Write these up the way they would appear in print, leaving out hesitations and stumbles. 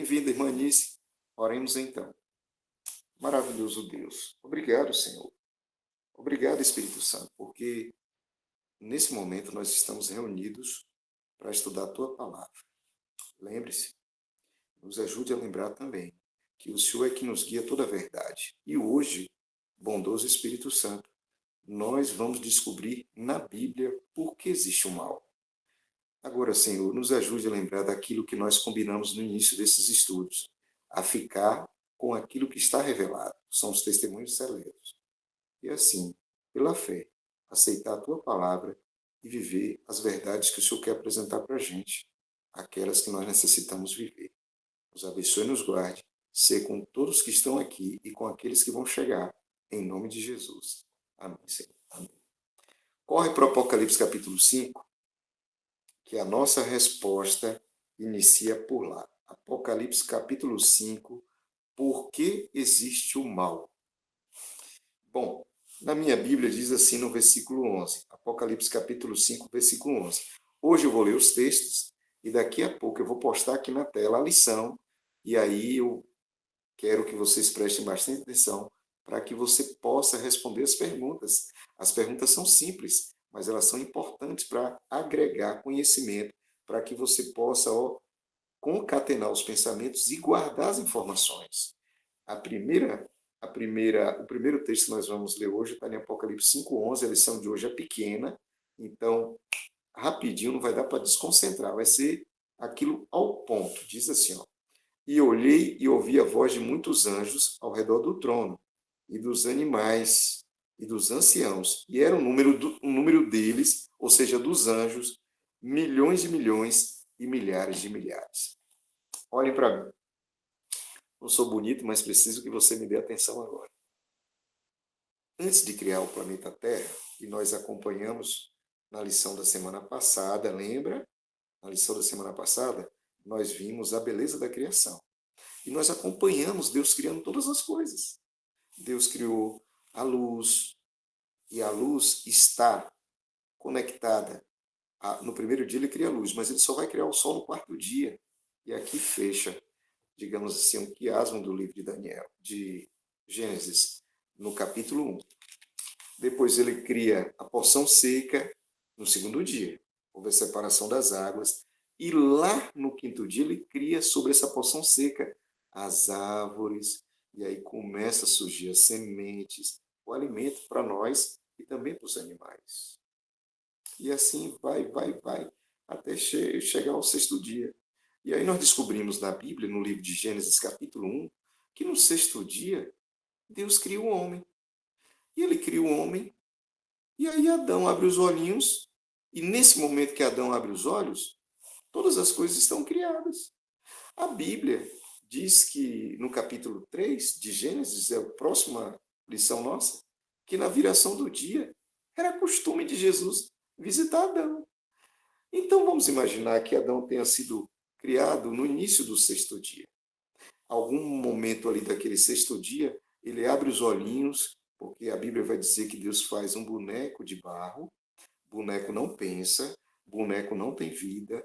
Bem-vinda, irmã Anice. Oremos então. Maravilhoso Deus. Obrigado, Senhor. Obrigado, Espírito Santo, porque nesse momento nós estamos reunidos para estudar a tua palavra. Lembre-se, nos ajude a lembrar também que o Senhor é que nos guia toda a verdade. E hoje, bondoso Espírito Santo, nós vamos descobrir na Bíblia por que existe o mal. Agora, Senhor, nos ajude a lembrar daquilo que nós combinamos no início desses estudos, a ficar com aquilo que está revelado, são os testemunhos seletos. E assim, pela fé, aceitar a tua palavra e viver as verdades que o Senhor quer apresentar para a gente, aquelas que nós necessitamos viver. Nos abençoe e nos guarde, ser com todos que estão aqui e com aqueles que vão chegar, em nome de Jesus. Amém, Senhor. Amém. Corre para o Apocalipse capítulo 5, que a nossa resposta inicia por lá. Apocalipse capítulo 5, por que existe o mal? Bom, na minha Bíblia diz assim no versículo 11, Apocalipse capítulo 5, versículo 11. Hoje eu vou ler os textos e daqui a pouco eu vou postar aqui na tela a lição e aí eu quero que vocês prestem bastante atenção para que você possa responder as perguntas. As perguntas são simples, mas elas são importantes para agregar conhecimento, para que você possa concatenar os pensamentos e guardar as informações. O primeiro texto que nós vamos ler hoje está em Apocalipse 5:11. A lição de hoje é pequena, então rapidinho, não vai dar para desconcentrar, vai ser aquilo ao ponto. Diz assim, ó: e olhei e ouvi a voz de muitos anjos ao redor do trono, e dos animais, e dos anciãos. E era o número deles, ou seja, dos anjos, milhões de milhões e milhares de milhares. Olhem para mim. Não sou bonito, mas preciso que você me dê atenção agora. Antes de criar o planeta Terra, e nós acompanhamos na lição da semana passada, lembra? Na lição da semana passada, nós vimos a beleza da criação. E nós acompanhamos Deus criando todas as coisas. Deus criou a luz, e a luz está conectada. No primeiro dia ele cria a luz, mas ele só vai criar o sol no quarto dia. E aqui fecha, digamos assim, um quiasmo do livro de Daniel, de Gênesis, no capítulo 1. Depois ele cria a porção seca no segundo dia. Houve a separação das águas. E lá no quinto dia ele cria sobre essa porção seca as árvores. E aí começa a surgir as sementes, o alimento para nós e também para os animais. E assim vai, até chegar ao sexto dia. E aí nós descobrimos na Bíblia, no livro de Gênesis capítulo 1, que no sexto dia Deus cria o homem. E ele cria o homem, e aí Adão abre os olhinhos, e nesse momento que Adão abre os olhos, todas as coisas estão criadas. A Bíblia diz que no capítulo 3 de Gênesis, é a próxima lição nossa, que na viração do dia era costume de Jesus visitar Adão. Então vamos imaginar que Adão tenha sido criado no início do sexto dia. Algum momento ali daquele sexto dia, ele abre os olhinhos, porque a Bíblia vai dizer que Deus faz um boneco de barro, boneco não pensa, boneco não tem vida.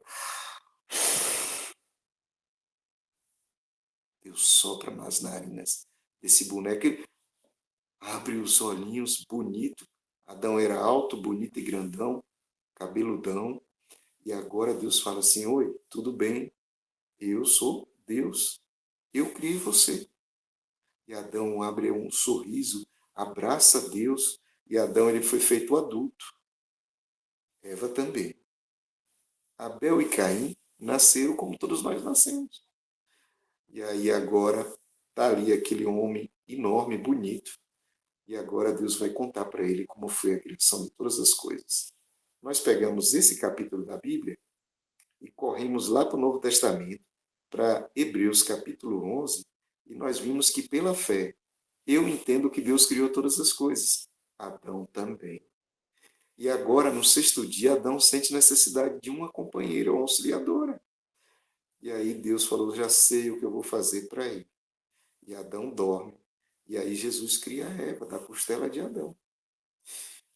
Deus sopra nas narinas desse boneco, ele abre os olhinhos, bonito. Adão era alto, bonito e grandão, cabeludão, e agora Deus fala assim: oi, tudo bem? Eu sou Deus, eu criei você. E Adão abre um sorriso, abraça Deus, e Adão ele foi feito adulto. Eva também. Abel e Caim nasceram como todos nós nascemos. E aí agora está ali aquele homem enorme, bonito, e agora Deus vai contar para ele como foi a criação de todas as coisas. Nós pegamos esse capítulo da Bíblia e corremos lá para o Novo Testamento, para Hebreus capítulo 11, e nós vimos que pela fé, eu entendo que Deus criou todas as coisas. Adão também. E agora, no sexto dia, Adão sente necessidade de uma companheira, uma auxiliadora. E aí Deus falou: já sei o que eu vou fazer para ele. E Adão dorme. E aí Jesus cria a Eva da costela de Adão.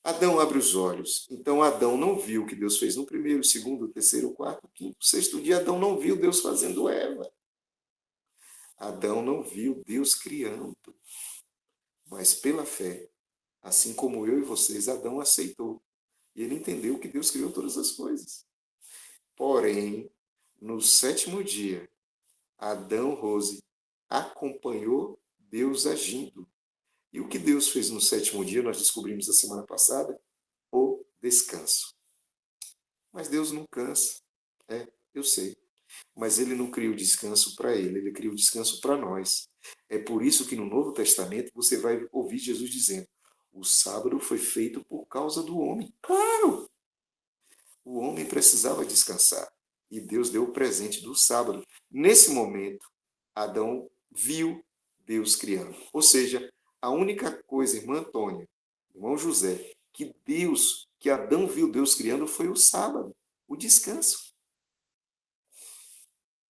Adão abre os olhos. Então Adão não viu o que Deus fez no primeiro, segundo, terceiro, quarto, quinto, sexto dia. Adão não viu Deus fazendo Eva. Adão não viu Deus criando, mas pela fé, assim como eu e vocês, Adão aceitou. E ele entendeu que Deus criou todas as coisas. Porém, no sétimo dia, Adão, Rose, acompanhou Deus agindo. E o que Deus fez no sétimo dia, nós descobrimos a semana passada, o descanso. Mas Deus não cansa. É, eu sei. Mas ele não cria o descanso para ele cria o descanso para nós. É por isso que no Novo Testamento você vai ouvir Jesus dizendo: o sábado foi feito por causa do homem. Claro! O homem precisava descansar. E Deus deu o presente do sábado. Nesse momento, Adão viu Deus criando. Ou seja, a única coisa, irmã Antônia, irmão José, que Adão viu Deus criando foi o sábado, o descanso.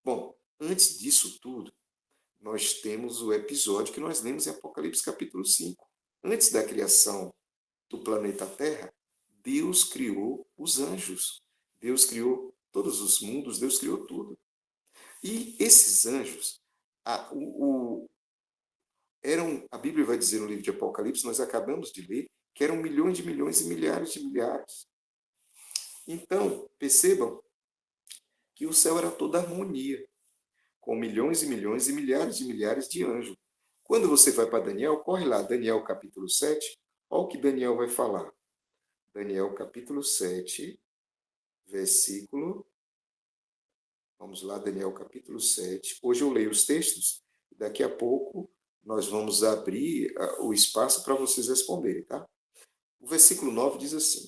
Bom, antes disso tudo, nós temos o episódio que nós lemos em Apocalipse capítulo 5. Antes da criação do planeta Terra, Deus criou os anjos. Deus criou todos os mundos, Deus criou tudo. E esses anjos, a Bíblia vai dizer no livro de Apocalipse, nós acabamos de ler, que eram milhões de milhões e milhares de milhares. Então, percebam que o céu era toda harmonia, com milhões e milhões e milhares de anjos. Quando você vai para Daniel, corre lá, Daniel capítulo 7, olha o que Daniel vai falar. Daniel capítulo 7, versículo. Vamos lá, Daniel capítulo 7. Hoje eu leio os textos, e daqui a pouco nós vamos abrir o espaço para vocês responderem, tá? O versículo 9 diz assim: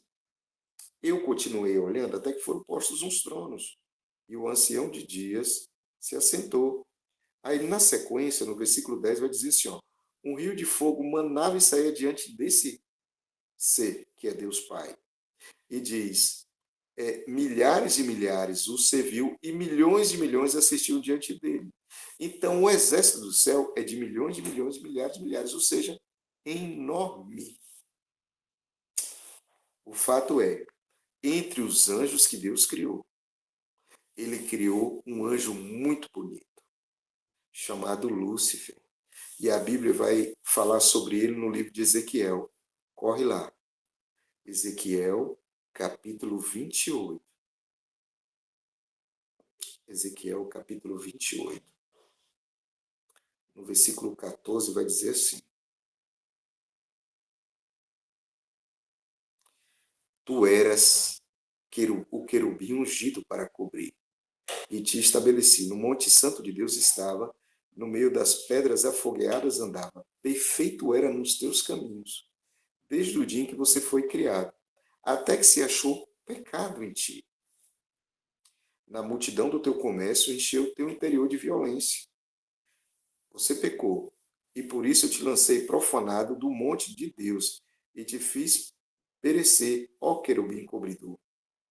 Eu continuei olhando até que foram postos uns tronos, e o ancião de dias se assentou. Aí, na sequência, no versículo 10, vai dizer assim: ó, um rio de fogo manava e saía diante desse ser, que é Deus Pai. E diz: milhares e milhares o serviu e milhões de milhões assistiam diante dele. Então, o exército do céu é de milhões de milhões, milhares de milhares, ou seja, enorme. O fato é, entre os anjos que Deus criou, ele criou um anjo muito bonito, chamado Lúcifer. E a Bíblia vai falar sobre ele no livro de Ezequiel. Corre lá. Ezequiel, capítulo 28. Ezequiel, capítulo 28. No versículo 14 vai dizer assim: Tu eras o querubim ungido para cobrir, e te estabeleci. No monte santo de Deus estava, no meio das pedras afogueadas andava. Perfeito era nos teus caminhos, desde o dia em que você foi criado, até que se achou pecado em ti. Na multidão do teu comércio encheu o teu interior de violência. Você pecou, e por isso eu te lancei profanado do monte de Deus, e te fiz perecer, ó querubim cobridor,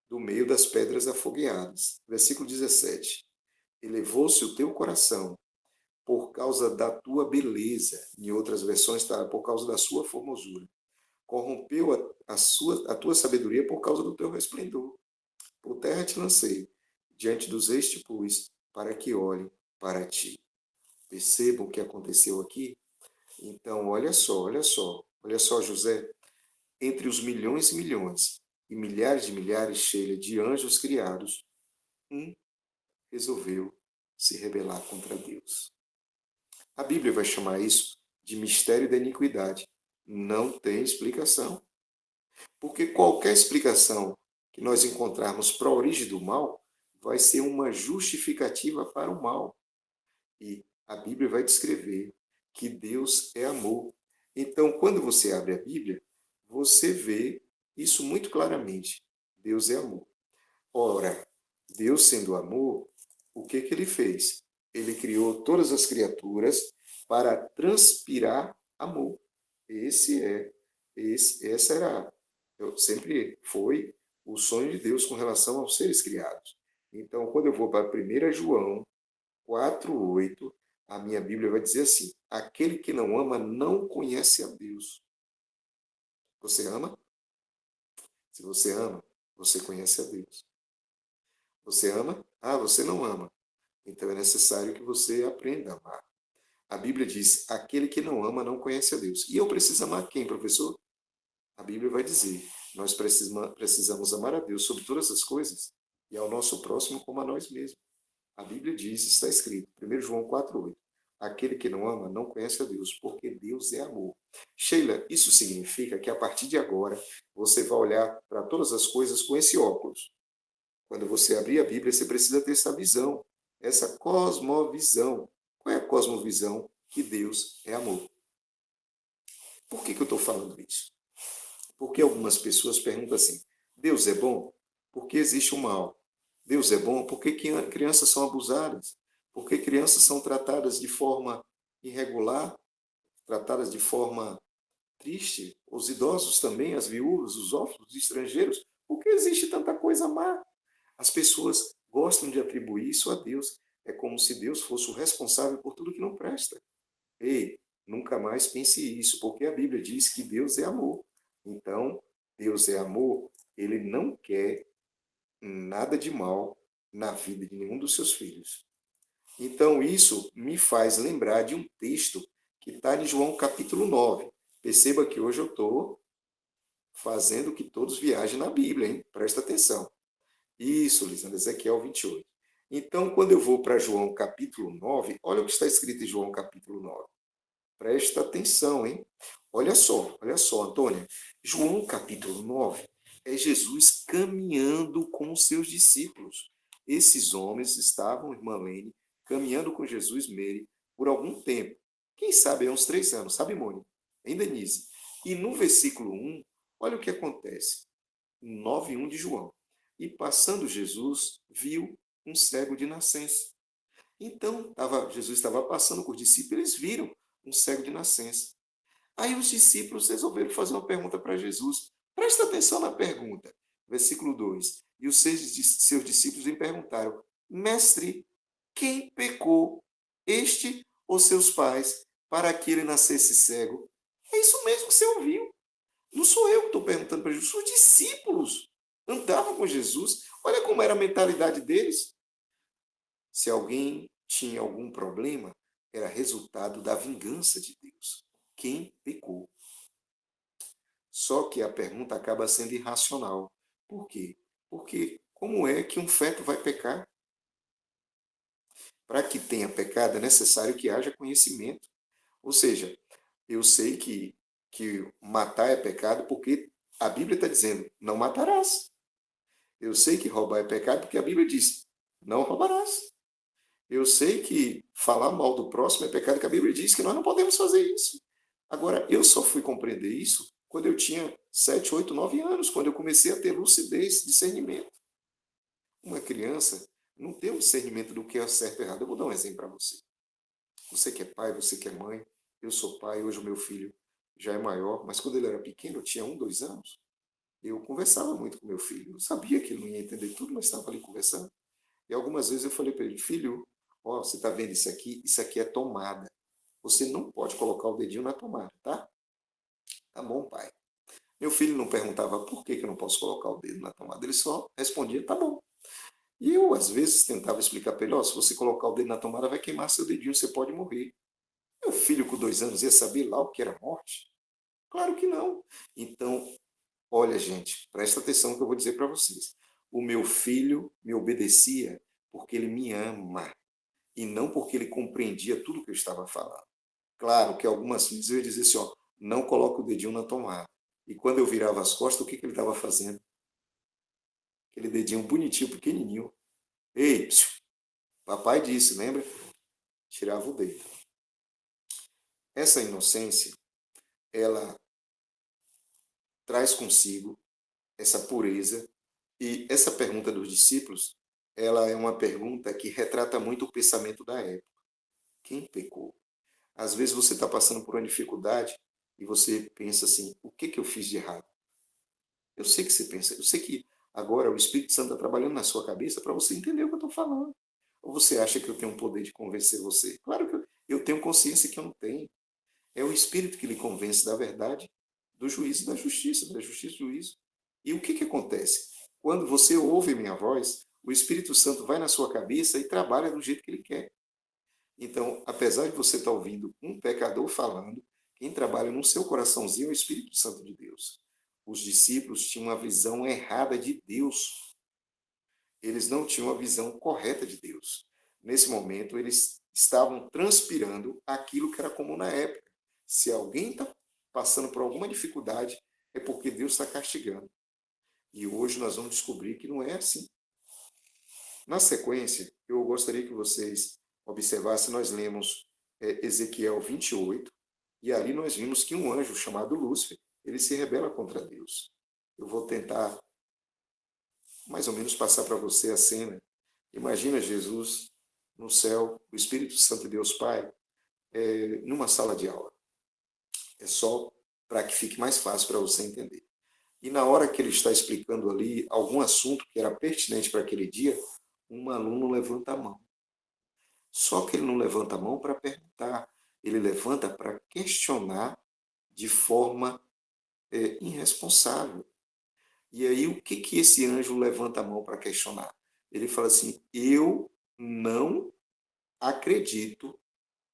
do meio das pedras afogueadas. Versículo 17. Elevou-se o teu coração por causa da tua beleza. Em outras versões está por causa da sua formosura. Corrompeu a tua sabedoria por causa do teu resplendor. Por terra te lancei, diante dos reis te pus, para que olhem para ti. Percebam o que aconteceu aqui? Então, olha só, José, entre os milhões e milhões, e milhares de milhares, Sheila, de anjos criados, um resolveu se rebelar contra Deus. A Bíblia vai chamar isso de mistério da iniquidade. Não tem explicação. Porque qualquer explicação que nós encontrarmos para a origem do mal vai ser uma justificativa para o mal. E a Bíblia vai descrever que Deus é amor. Então, quando você abre a Bíblia, você vê isso muito claramente. Deus é amor. Ora, Deus sendo amor, o que ele fez? Ele criou todas as criaturas para transpirar amor. Essa era, sempre foi o sonho de Deus com relação aos seres criados. Então, quando eu vou para 1 João 4:8, a minha Bíblia vai dizer assim: aquele que não ama não conhece a Deus. Você ama? Se você ama, você conhece a Deus. Você ama? Ah, você não ama. Então é necessário que você aprenda a amar. A Bíblia diz: aquele que não ama não conhece a Deus. E eu preciso amar quem, professor? A Bíblia vai dizer: nós precisamos amar a Deus sobre todas as coisas e ao nosso próximo como a nós mesmos. A Bíblia diz, está escrito, 1 João 4,8: aquele que não ama não conhece a Deus, porque Deus é amor. Sheila, isso significa que a partir de agora você vai olhar para todas as coisas com esse óculos. Quando você abrir a Bíblia, você precisa ter essa visão, essa cosmovisão. Qual é a cosmovisão? Que Deus é amor. Por que eu estou falando isso? Porque algumas pessoas perguntam assim: Deus é bom? Porque existe o mal. Deus é bom? Porque crianças são abusadas? Porque crianças são tratadas de forma irregular, tratadas de forma triste? Os idosos também, as viúvas, os órfãos, os estrangeiros? Por que existe tanta coisa má? As pessoas gostam de atribuir isso a Deus. É como se Deus fosse o responsável por tudo que não presta. Ei, nunca mais pense isso, porque a Bíblia diz que Deus é amor. Então, Deus é amor, ele não quer nada de mal na vida de nenhum dos seus filhos. Então, isso me faz lembrar de um texto que está em João capítulo 9. Perceba que hoje eu estou fazendo que todos viajem na Bíblia, hein? Presta atenção. Isso, Lisandra, Ezequiel 28. Então, quando eu vou para João capítulo 9, olha o que está escrito em João capítulo 9. Presta atenção, hein? Olha só, Antônia. João capítulo 9 é Jesus caminhando com os seus discípulos. Esses homens estavam, irmã Lene, caminhando com Jesus, Meire, por algum tempo. Quem sabe, há uns 3 anos, sabe, Mônica? Em Denise. E no versículo 1, olha o que acontece. 9:1 de João. E passando Jesus, viu um cego de nascença. Então, Jesus estava passando com os discípulos, eles viram um cego de nascença. Aí os discípulos resolveram fazer uma pergunta para Jesus. Presta atenção na pergunta. Versículo 2. E os seus discípulos lhe perguntaram: Mestre, quem pecou, este ou seus pais, para que ele nascesse cego? É isso mesmo que você ouviu. Não sou eu que estou perguntando para Jesus, os discípulos andavam com Jesus. Olha como era a mentalidade deles. Se alguém tinha algum problema, era resultado da vingança de Deus. Quem pecou? Só que a pergunta acaba sendo irracional. Por quê? Porque como é que um feto vai pecar? Para que tenha pecado, é necessário que haja conhecimento. Ou seja, eu sei que matar é pecado porque a Bíblia está dizendo, não matarás. Eu sei que roubar é pecado porque a Bíblia diz, não roubarás. Eu sei que falar mal do próximo é pecado, porque a Bíblia diz que nós não podemos fazer isso. Agora, eu só fui compreender isso quando eu tinha 7, 8, 9 anos, quando eu comecei a ter lucidez, discernimento. Uma criança não tem um discernimento do que é certo e errado. Eu vou dar um exemplo para você. Você que é pai, você que é mãe, eu sou pai, hoje o meu filho já é maior, mas quando ele era pequeno, eu tinha 1, 2 anos, eu conversava muito com meu filho. Eu sabia que ele não ia entender tudo, mas estava ali conversando. E algumas vezes eu falei para ele, filho, ó, você está vendo isso aqui? Isso aqui é tomada. Você não pode colocar o dedinho na tomada, tá? Tá bom, pai. Meu filho não perguntava por que eu não posso colocar o dedo na tomada, ele só respondia, tá bom. E eu, às vezes, tentava explicar para ele, ó, se você colocar o dedo na tomada, vai queimar seu dedinho, você pode morrer. Meu filho, com 2 anos, ia saber lá o que era morte? Claro que não. Então, olha, gente, presta atenção no que eu vou dizer para vocês. O meu filho me obedecia porque ele me ama e não porque ele compreendia tudo que eu estava falando. Claro que algumas vezes eu ia dizer assim, ó, não coloca o dedinho na tomada. E quando eu virava as costas, o que ele estava fazendo? Aquele dedinho bonitinho, pequenininho. Ei, psiu, papai disse, lembra? Tirava o dedo. Essa inocência, ela traz consigo essa pureza. E essa pergunta dos discípulos, ela é uma pergunta que retrata muito o pensamento da época. Quem pecou? Às vezes você está passando por uma dificuldade e você pensa assim, o que eu fiz de errado? Eu sei que você pensa, eu sei que agora o Espírito Santo está trabalhando na sua cabeça para você entender o que eu estou falando. Ou você acha que eu tenho o poder de convencer você? Claro que eu tenho consciência que eu não tenho. É o Espírito que lhe convence da verdade, do juízo e da justiça e do juízo. E o que acontece? Quando você ouve minha voz, o Espírito Santo vai na sua cabeça e trabalha do jeito que ele quer. Então, apesar de você estar ouvindo um pecador falando, quem trabalha no seu coraçãozinho é o Espírito Santo de Deus. Os discípulos tinham uma visão errada de Deus. Eles não tinham a visão correta de Deus. Nesse momento, eles estavam transpirando aquilo que era comum na época. Se alguém está passando por alguma dificuldade, é porque Deus está castigando. E hoje nós vamos descobrir que não é assim. Na sequência, eu gostaria que vocês observassem, nós lemos Ezequiel 28, e ali nós vimos que um anjo chamado Lúcifer, ele se rebela contra Deus. Eu vou tentar mais ou menos passar para você a cena. Imagina Jesus no céu, o Espírito Santo de Deus Pai, numa sala de aula. É só para que fique mais fácil para você entender. E na hora que ele está explicando ali algum assunto que era pertinente para aquele dia, um aluno levanta a mão. Só que ele não levanta a mão para perguntar, ele levanta para questionar de forma irresponsável. E aí, o que, que esse anjo levanta a mão para questionar? Ele fala assim: eu não acredito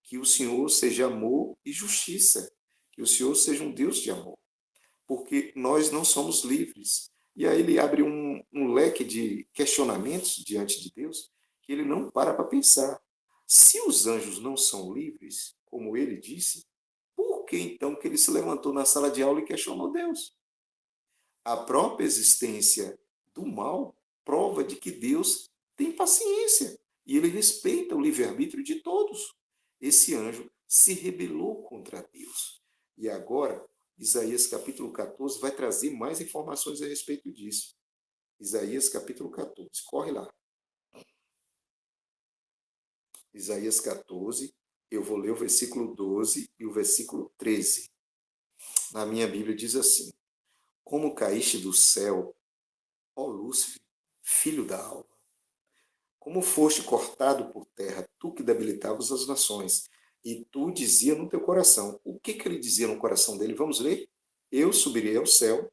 que o Senhor seja amor e justiça, que o Senhor seja um Deus de amor, porque nós não somos livres. E aí ele abre um leque de questionamentos diante de Deus que ele não para pensar. Se os anjos não são livres, como ele disse, por que então que ele se levantou na sala de aula e questionou Deus? A própria existência do mal prova de que Deus tem paciência e ele respeita o livre-arbítrio de todos. Esse anjo se rebelou contra Deus. E agora, Isaías capítulo 14 vai trazer mais informações a respeito disso. Isaías capítulo 14, corre lá. Isaías 14, eu vou ler o versículo 12 e o versículo 13. Na minha Bíblia diz assim: como caíste do céu, ó Lúcifer, filho da alva, como foste cortado por terra, tu que debilitavas as nações, e tu dizia no teu coração. O que, que ele dizia no coração dele? Vamos ler? Eu subirei ao céu,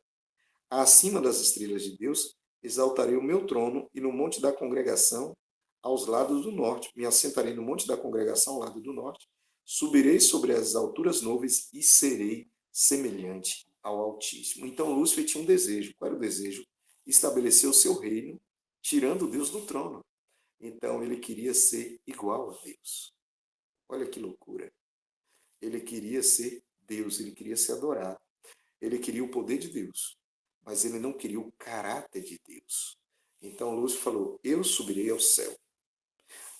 acima das estrelas de Deus, exaltarei o meu trono, e no monte da congregação, aos lados do norte, me assentarei no monte da congregação, ao lado do norte, subirei sobre as alturas nuvens e serei semelhante ao Altíssimo. Então Lúcifer tinha um desejo. Qual era o desejo? Estabelecer o seu reino, tirando Deus do trono. Então ele queria ser igual a Deus. Olha que loucura. Ele queria ser Deus, ele queria ser adorado. Ele queria o poder de Deus, mas ele não queria o caráter de Deus. Então Lúcifer falou: eu subirei ao céu,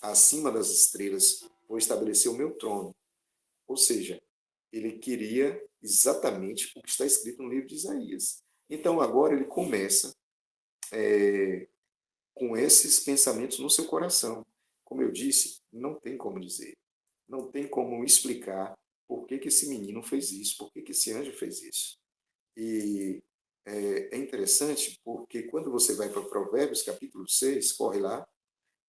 acima das estrelas, vou estabelecer o meu trono. Ou seja, ele queria exatamente o que está escrito no livro de Isaías. Então agora ele começa com esses pensamentos no seu coração. Como eu disse, não tem como dizer, não tem como explicar por que, que esse menino fez isso, por que, que esse anjo fez isso. E é interessante porque quando você vai para Provérbios capítulo 6, corre lá,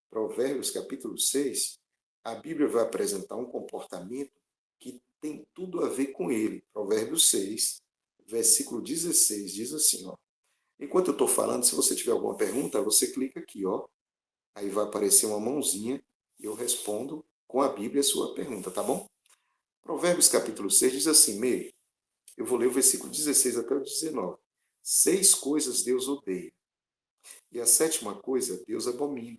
Provérbios capítulo 6, a Bíblia vai apresentar um comportamento que tem tudo a ver com ele. Provérbios 6, versículo 16, diz assim, ó: enquanto eu estou falando, se você tiver alguma pergunta, você clica aqui, ó. Aí vai aparecer uma mãozinha e eu respondo com a Bíblia a sua pergunta, tá bom? Provérbios capítulo 6 diz assim, Meire, eu vou ler o versículo 16 até o 19. 6 coisas Deus odeia. E a sétima coisa, Deus abomina.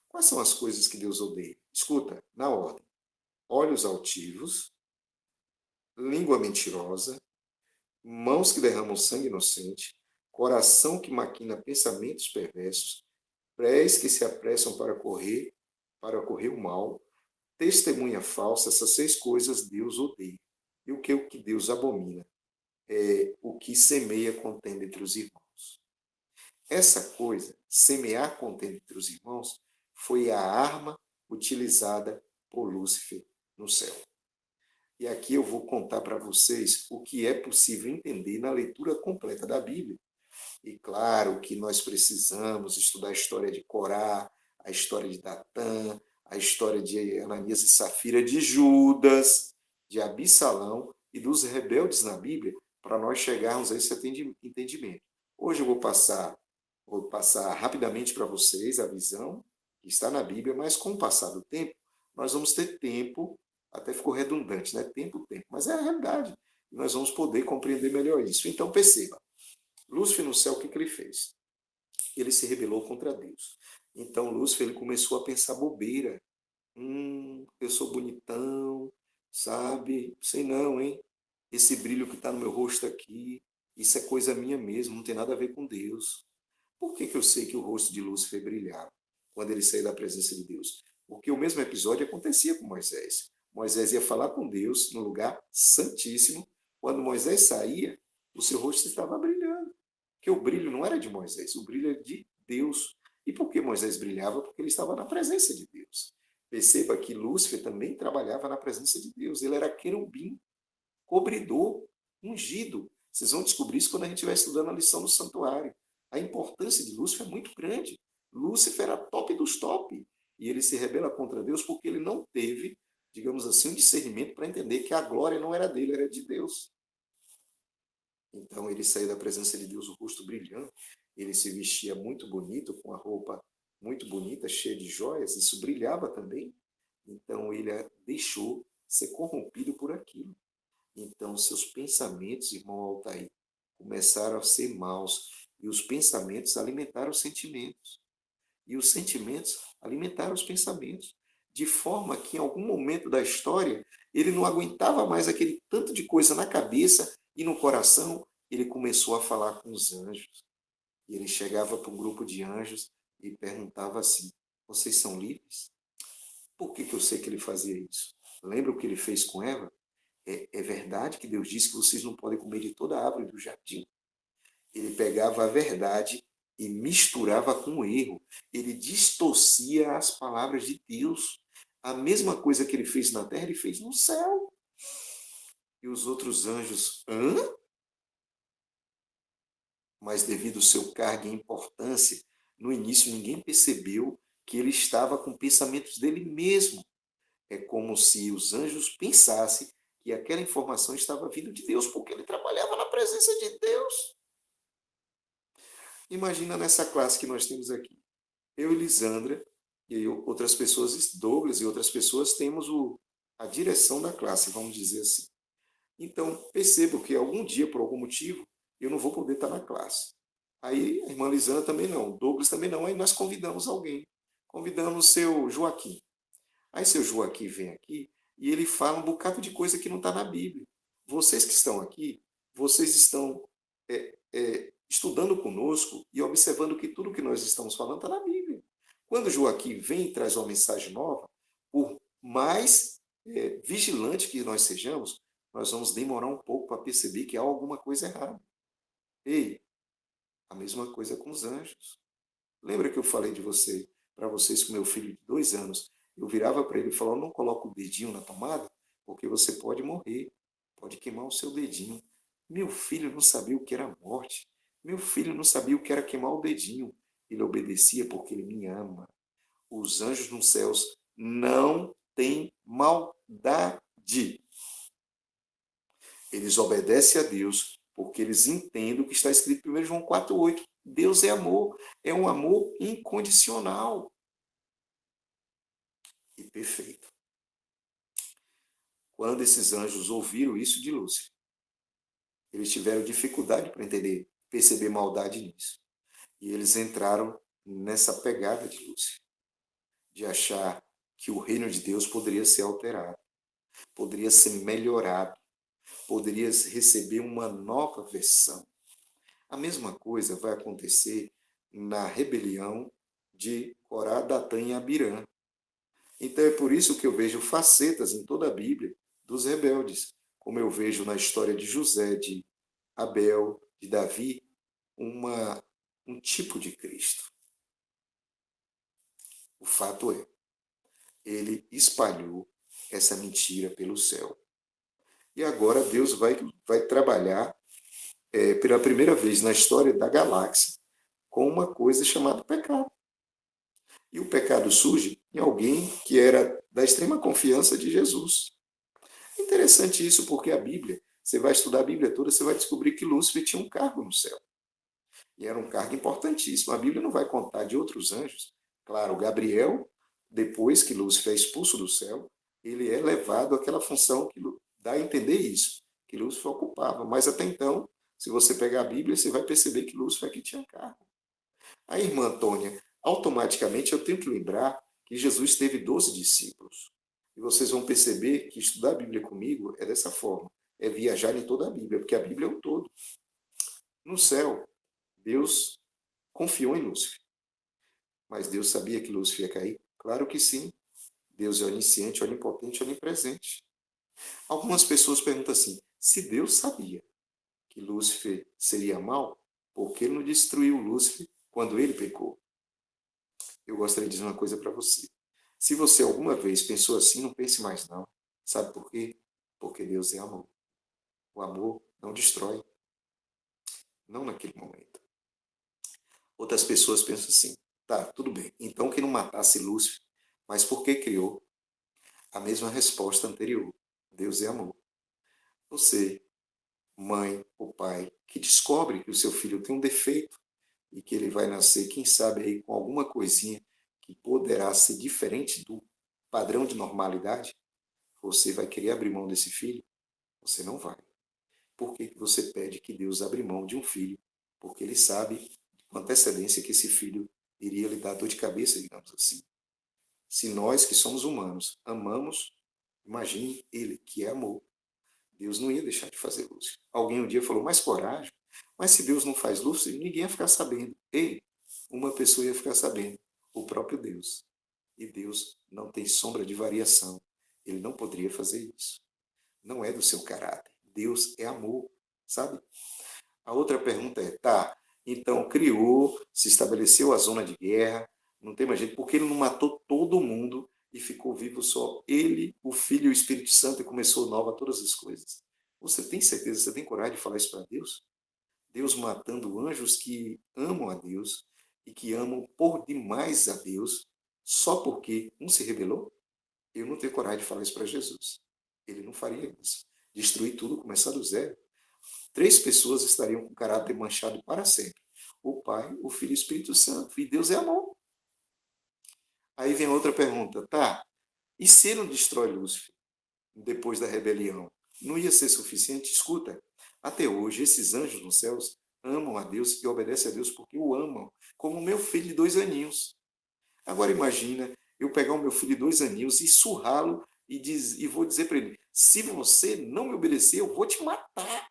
Quais são as coisas que Deus odeia? Escuta, na ordem. Olhos altivos, língua mentirosa, mãos que derramam sangue inocente, coração que maquina pensamentos perversos, pés que se apressam para correr o mal, testemunha falsa. Essas 6 coisas Deus odeia. E o que Deus abomina? É o que semeia contenda entre os irmãos. Essa coisa, semear contenda entre os irmãos, foi a arma utilizada por Lúcifer no céu. E aqui eu vou contar para vocês o que é possível entender na leitura completa da Bíblia. E claro que nós precisamos estudar a história de Corá, a história de Datã, a história de Ananias e Safira, de Judas, de Absalão e dos rebeldes na Bíblia, para nós chegarmos a esse entendimento. Hoje eu vou passar rapidamente para vocês a visão que está na Bíblia, mas com o passar do tempo, nós vamos ter tempo, até ficou redundante, né? Tempo, tempo, mas é a realidade. E nós vamos poder compreender melhor isso. Então, perceba, Lúcifer no céu, o que, que ele fez? Ele se rebelou contra Deus. Então, Lúcifer ele começou a pensar bobeira. Eu sou bonitão, sabe? Sei não, hein? Esse brilho que está no meu rosto aqui, isso é coisa minha mesmo, não tem nada a ver com Deus. Por que, que eu sei que o rosto de Lúcifer brilhava quando ele saiu da presença de Deus? Porque o mesmo episódio acontecia com Moisés. Moisés ia falar com Deus no lugar santíssimo. Quando Moisés saía, o seu rosto estava brilhando. Porque o brilho não era de Moisés, o brilho era de Deus. E por que Moisés brilhava? Porque ele estava na presença de Deus. Perceba que Lúcifer também trabalhava na presença de Deus. Ele era querubim, cobridor, ungido. Vocês vão descobrir isso quando a gente estiver estudando a lição do santuário. A importância de Lúcifer é muito grande. Lúcifer era top dos top. E ele se rebela contra Deus porque ele não teve, digamos assim, um discernimento para entender que a glória não era dele, era de Deus. Então ele saiu da presença de Deus, o rosto brilhando. Ele se vestia muito bonito, com a roupa muito bonita, cheia de joias. Isso brilhava também. Então ele deixou ser corrompido por aquilo. Então, seus pensamentos, irmão Altair, começaram a ser maus. E os pensamentos alimentaram os sentimentos. E os sentimentos alimentaram os pensamentos. De forma que, em algum momento da história, ele não aguentava mais aquele tanto de coisa na cabeça e no coração. Ele começou a falar com os anjos. E ele chegava para um grupo de anjos e perguntava assim: vocês são livres? Por que eu sei que ele fazia isso? Lembra o que ele fez com Eva? É verdade que Deus disse que vocês não podem comer de toda a árvore do jardim? Ele pegava a verdade e misturava com o erro. Ele distorcia as palavras de Deus. A mesma coisa que ele fez na terra, ele fez no céu. E os outros anjos, hã? Mas devido ao seu cargo e importância, no início ninguém percebeu que ele estava com pensamentos dele mesmo. É como se os anjos pensassem que aquela informação estava vindo de Deus, porque ele trabalhava na presença de Deus. Imagina nessa classe que nós temos aqui. Eu e Lisandra, e outras pessoas, Douglas e outras pessoas, temos a direção da classe, vamos dizer assim. Então, percebo que algum dia, por algum motivo, eu não vou poder estar na classe. Aí a irmã Lisandra também não, Douglas também não, aí nós convidamos alguém. Convidamos o seu Joaquim. Aí seu Joaquim vem aqui e ele fala um bocado de coisa que não está na Bíblia. Vocês que estão aqui, vocês estão estudando conosco e observando que tudo que nós estamos falando está na Bíblia. Quando Joaquim vem e traz uma mensagem nova, por mais vigilante que nós sejamos, nós vamos demorar um pouco para perceber que há alguma coisa errada. Ei, a mesma coisa com os anjos. Lembra que eu falei de você, para vocês, com meu filho de 2 anos, eu virava para ele e falava, não coloca o dedinho na tomada, porque você pode morrer, pode queimar o seu dedinho. Meu filho não sabia o que era morte. Meu filho não sabia o que era queimar o dedinho. Ele obedecia porque ele me ama. Os anjos nos céus não têm maldade. Eles obedecem a Deus porque eles entendem o que está escrito em 1 João 4,8. Deus é amor, é um amor incondicional e perfeito. Quando esses anjos ouviram isso de Lúcifer, eles tiveram dificuldade para entender, perceber maldade nisso. E eles entraram nessa pegada de Lúcifer, de achar que o reino de Deus poderia ser alterado, poderia ser melhorado, poderia receber uma nova versão. A mesma coisa vai acontecer na rebelião de Corá, Datã e Abirã. Então é por isso que eu vejo facetas em toda a Bíblia dos rebeldes, como eu vejo na história de José, de Abel, de Davi, um tipo de Cristo. O fato é, ele espalhou essa mentira pelo céu. E agora Deus vai trabalhar pela primeira vez na história da galáxia com uma coisa chamada pecado. E o pecado surge em alguém que era da extrema confiança de Jesus. É interessante isso porque a Bíblia, você vai estudar a Bíblia toda, você vai descobrir que Lúcifer tinha um cargo no céu. E era um cargo importantíssimo. A Bíblia não vai contar de outros anjos. Claro, Gabriel, depois que Lúcifer é expulso do céu, ele é levado àquela função que dá a entender isso, que Lúcifer ocupava. Mas até então, se você pegar a Bíblia, você vai perceber que Lúcifer é que tinha cargo. A irmã Antônia, automaticamente eu tenho que lembrar que Jesus teve 12 discípulos. E vocês vão perceber que estudar a Bíblia comigo é dessa forma, é viajar em toda a Bíblia, porque a Bíblia é um todo. No céu, Deus confiou em Lúcifer, mas Deus sabia que Lúcifer ia cair? Claro que sim. Deus é onisciente, onipotente, onipresente. Algumas pessoas perguntam assim: se Deus sabia que Lúcifer seria mau, por que ele não destruiu Lúcifer quando ele pecou? Eu gostaria de dizer uma coisa para você. Se você alguma vez pensou assim, não pense mais não. Sabe por quê? Porque Deus é amor. O amor não destrói, não naquele momento. Outras pessoas pensam assim: tá, tudo bem, então que não matasse Lúcifer, mas por que criou? A mesma resposta anterior. Deus é amor. Você, mãe ou pai, que descobre que o seu filho tem um defeito e que ele vai nascer, quem sabe aí com alguma coisinha que poderá ser diferente do padrão de normalidade, você vai querer abrir mão desse filho? Você não vai. Por que você pede que Deus abra mão de um filho? Porque ele sabe com antecedência que esse filho iria lhe dar dor de cabeça, digamos assim. Se nós que somos humanos amamos, imagine ele que é amor. Deus não ia deixar de fazer luz. Alguém um dia falou, mais coragem. Mas se Deus não faz luz, ninguém ia ficar sabendo. Ei, uma pessoa ia ficar sabendo, o próprio Deus. E Deus não tem sombra de variação. Ele não poderia fazer isso. Não é do seu caráter. Deus é amor, sabe? A outra pergunta é, tá, então criou, se estabeleceu a zona de guerra, não tem mais jeito, porque ele não matou todo mundo e ficou vivo só ele, o Filho e o Espírito Santo e começou nova todas as coisas. Você tem certeza, você tem coragem de falar isso para Deus? Deus matando anjos que amam a Deus e que amam por demais a Deus, só porque um se rebelou? Eu não tenho coragem de falar isso para Jesus. Ele não faria isso. Destruir tudo, começar do zero. 3 pessoas estariam com caráter manchado para sempre. O Pai, o Filho e o Espírito Santo. E Deus é amor. Aí vem outra pergunta, tá? E se ele não destrói Lúcifer depois da rebelião? Não ia ser suficiente? Escuta, até hoje esses anjos nos céus amam a Deus e obedecem a Deus porque o amam, como o meu filho de 2 aninhos. Agora imagina eu pegar o meu filho de 2 aninhos e surrá-lo e vou dizer para ele, se você não me obedecer, eu vou te matar.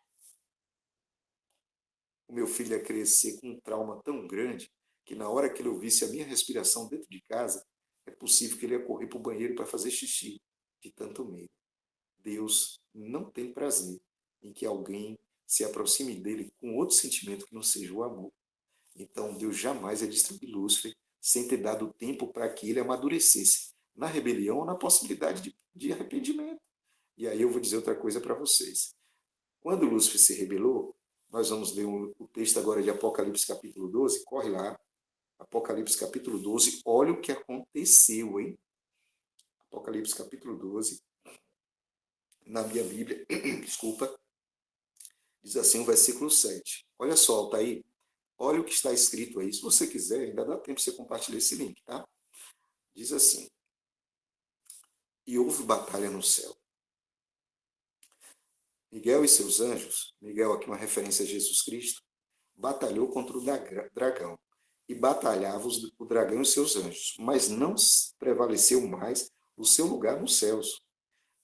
O meu filho ia crescer com um trauma tão grande que na hora que ele ouvisse a minha respiração dentro de casa, é possível que ele ia correr para o banheiro para fazer xixi, de tanto medo. Deus não tem prazer em que alguém se aproxime dele com outro sentimento que não seja o amor. Então, Deus jamais ia destruir Lúcifer sem ter dado tempo para que ele amadurecesse na rebelião ou na possibilidade de arrependimento. E aí eu vou dizer outra coisa para vocês. Quando Lúcifer se rebelou, nós vamos ler o texto agora de Apocalipse capítulo 12, corre lá, Apocalipse capítulo 12, olha o que aconteceu, hein? Apocalipse capítulo 12, na minha Bíblia, desculpa, diz assim o versículo 7. Olha só, tá aí, olha o que está escrito aí. Se você quiser, ainda dá tempo de você compartilhar esse link, tá? Diz assim, e houve batalha no céu. Miguel e seus anjos, Miguel aqui uma referência a Jesus Cristo, batalhou contra o dragão e batalhava o dragão e seus anjos, mas não prevaleceu mais o seu lugar nos céus.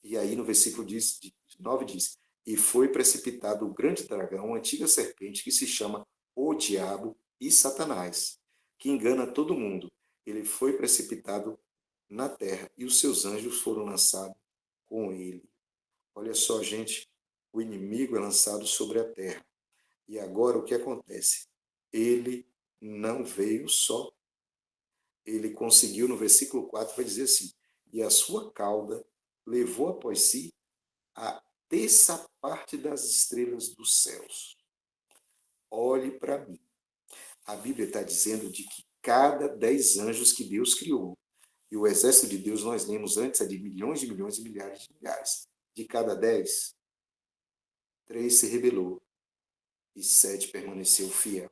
E aí no versículo 9 diz, e foi precipitado o grande dragão, a antiga serpente, que se chama o Diabo e Satanás, que engana todo mundo. Ele foi precipitado na terra e os seus anjos foram lançados com ele. Olha só, gente, o inimigo é lançado sobre a terra. E agora o que acontece? Ele não veio só. Ele conseguiu, no versículo 4, vai dizer assim: e a sua cauda levou após si a terça parte das estrelas dos céus. Olhe para mim. A Bíblia está dizendo de que cada 10 anjos que Deus criou, e o exército de Deus, nós lemos antes, é de milhões e milhares de milhares. De cada 10, 3 se rebelou e 7 permaneceu fiel.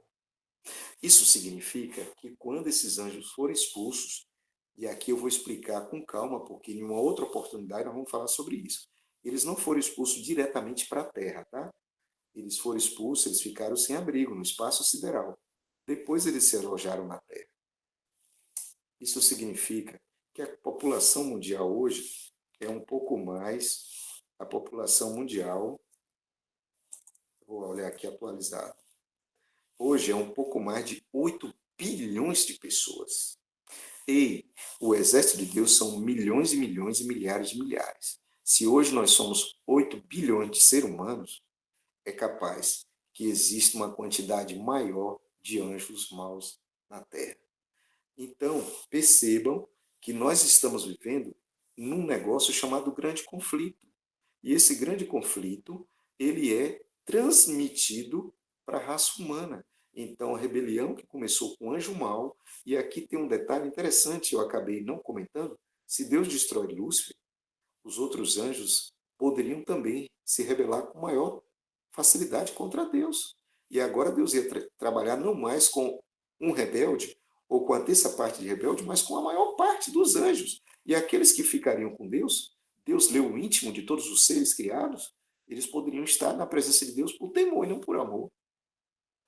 Isso significa que quando esses anjos forem expulsos, E aqui eu vou explicar com calma, porque em uma outra oportunidade nós vamos falar sobre isso. Eles não foram expulsos diretamente para a terra, tá? Eles foram expulsos, eles ficaram sem abrigo no espaço sideral. Depois eles se alojaram na terra. Isso significa que a população mundial hoje é um pouco mais, a população mundial, vou olhar aqui atualizado, hoje é um pouco mais de 8 bilhões de pessoas. E o exército de Deus são milhões e milhões e milhares de milhares. Se hoje nós somos 8 bilhões de seres humanos, é capaz que exista uma quantidade maior de anjos maus na Terra. Então, percebam que nós estamos vivendo num negócio chamado grande conflito. E esse grande conflito, ele é transmitido para a raça humana. Então, a rebelião que começou com o anjo mau, e aqui tem um detalhe interessante, eu acabei não comentando, se Deus destrói Lúcifer, os outros anjos poderiam também se rebelar com maior facilidade contra Deus. E agora Deus ia trabalhar não mais com um rebelde, ou com a terça parte de rebelde, mas com a maior parte dos anjos. E aqueles que ficariam com Deus, Deus leu o íntimo de todos os seres criados, eles poderiam estar na presença de Deus por temor e não por amor.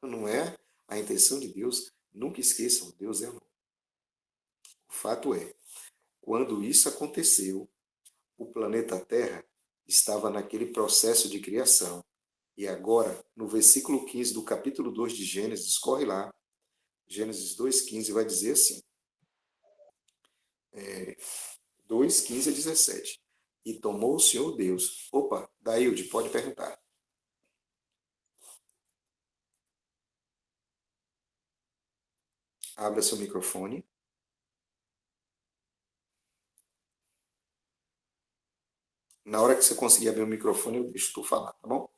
Não é a intenção de Deus, nunca esqueçam, Deus é amor. O fato é, quando isso aconteceu, o planeta Terra estava naquele processo de criação. E agora, no versículo 15 do capítulo 2 de Gênesis, corre lá, Gênesis 2,15 vai dizer assim, 2,15 a 17. E tomou o Senhor Deus. Opa, Daílde, pode perguntar. Abra seu microfone. Na hora que você conseguir abrir o microfone, eu deixo tu falar, tá bom?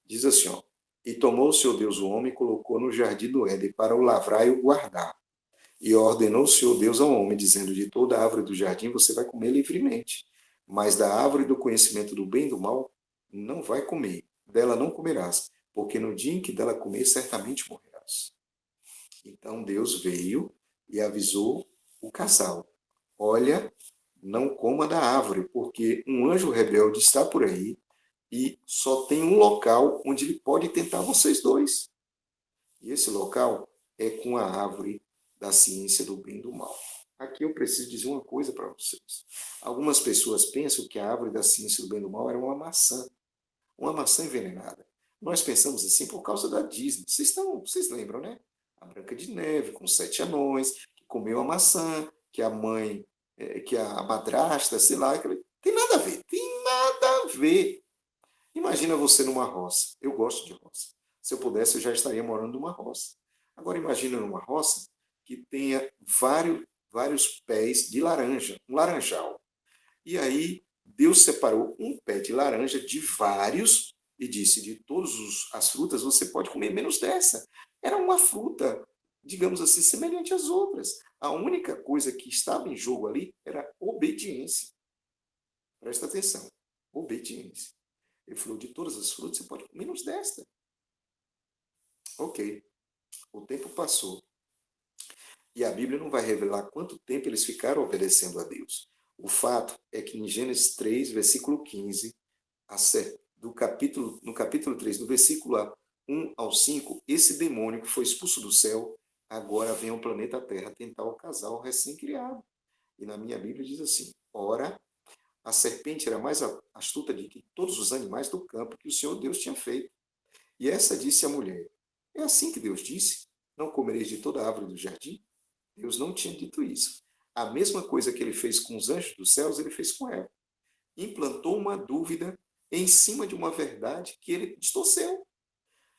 Diz assim, ó. E tomou o Senhor Deus o homem e colocou no jardim do Éden para o lavrar e o guardar. E ordenou o Senhor Deus ao homem, dizendo, de toda árvore do jardim você vai comer livremente, mas da árvore do conhecimento do bem e do mal não vai comer, dela não comerás, porque no dia em que dela comer, certamente morrerás. Então Deus veio e avisou o casal, olha, não coma da árvore, porque um anjo rebelde está por aí e só tem um local onde ele pode tentar vocês dois. E esse local é com a árvore da ciência do bem e do mal. Aqui eu preciso dizer uma coisa para vocês. Algumas pessoas pensam que a árvore da ciência do bem e do mal era uma maçã envenenada. Nós pensamos assim por causa da Disney. Vocês lembram, né? A Branca de Neve com 7 anões, que comeu a maçã, que a mãe, que a madrasta, sei lá, tem nada a ver, tem nada a ver. Imagina você numa roça. Eu gosto de roça. Se eu pudesse, eu já estaria morando numa roça. Agora imagina numa roça que tenha vários pés de laranja, um laranjal. E aí Deus separou um pé de laranja de vários e disse: de todas as frutas você pode comer menos dessa. Era uma fruta, digamos assim, semelhante às outras. A única coisa que estava em jogo ali era obediência. Presta atenção, obediência. Ele falou: de todas as frutas você pode comer menos desta. Ok, o tempo passou. E a Bíblia não vai revelar quanto tempo eles ficaram obedecendo a Deus. O fato é que em Gênesis 3, versículo 15, no capítulo 3, do versículo 1 ao 5, esse demônio que foi expulso do céu, agora vem ao planeta Terra tentar o casal recém-criado. E na minha Bíblia diz assim: ora, a serpente era mais astuta do que todos os animais do campo que o Senhor Deus tinha feito. E essa disse à mulher: é assim que Deus disse? Não comereis de toda a árvore do jardim? Deus não tinha dito isso. A mesma coisa que ele fez com os anjos dos céus, ele fez com ela. Implantou uma dúvida em cima de uma verdade que ele distorceu.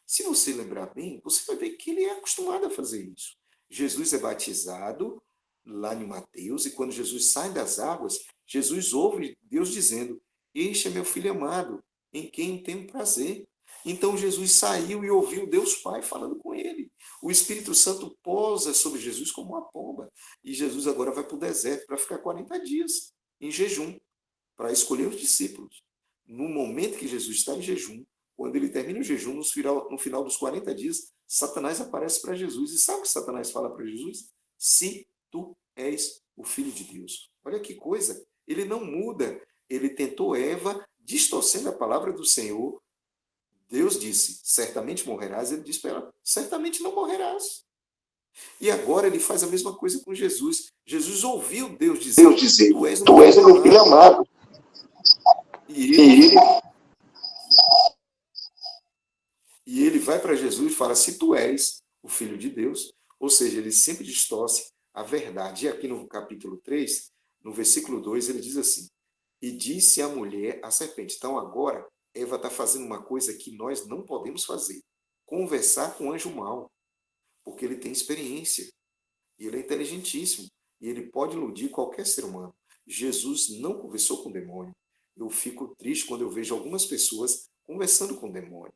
Se você lembrar bem, você vai ver que ele é acostumado a fazer isso. Jesus é batizado lá em Mateus, e quando Jesus sai das águas, Jesus ouve Deus dizendo: este é meu filho amado, em quem tenho prazer. Então Jesus saiu e ouviu Deus Pai falando com ele. O Espírito Santo posa sobre Jesus como uma pomba. E Jesus agora vai para o deserto para ficar 40 dias em jejum, para escolher os discípulos. No momento que Jesus está em jejum, quando ele termina o jejum, no final dos 40 dias, Satanás aparece para Jesus. E sabe o que Satanás fala para Jesus? Se tu és o Filho de Deus. Olha que coisa, ele não muda. Ele tentou Eva, distorcendo a palavra do Senhor. Deus disse, certamente morrerás. Ele disse para ela, certamente não morrerás. E agora ele faz a mesma coisa com Jesus. Jesus ouviu Deus dizer, tu és o meu filho amado. E ele vai para Jesus e fala, se tu és o Filho de Deus, ou seja, ele sempre distorce a verdade. E aqui no capítulo 3, no versículo 2, ele diz assim, e disse a mulher à serpente. Então agora, Eva está fazendo uma coisa que nós não podemos fazer, conversar com o anjo mau, porque ele tem experiência. E ele é inteligentíssimo. E ele pode iludir qualquer ser humano. Jesus não conversou com o demônio. Eu fico triste quando eu vejo algumas pessoas conversando com o demônio.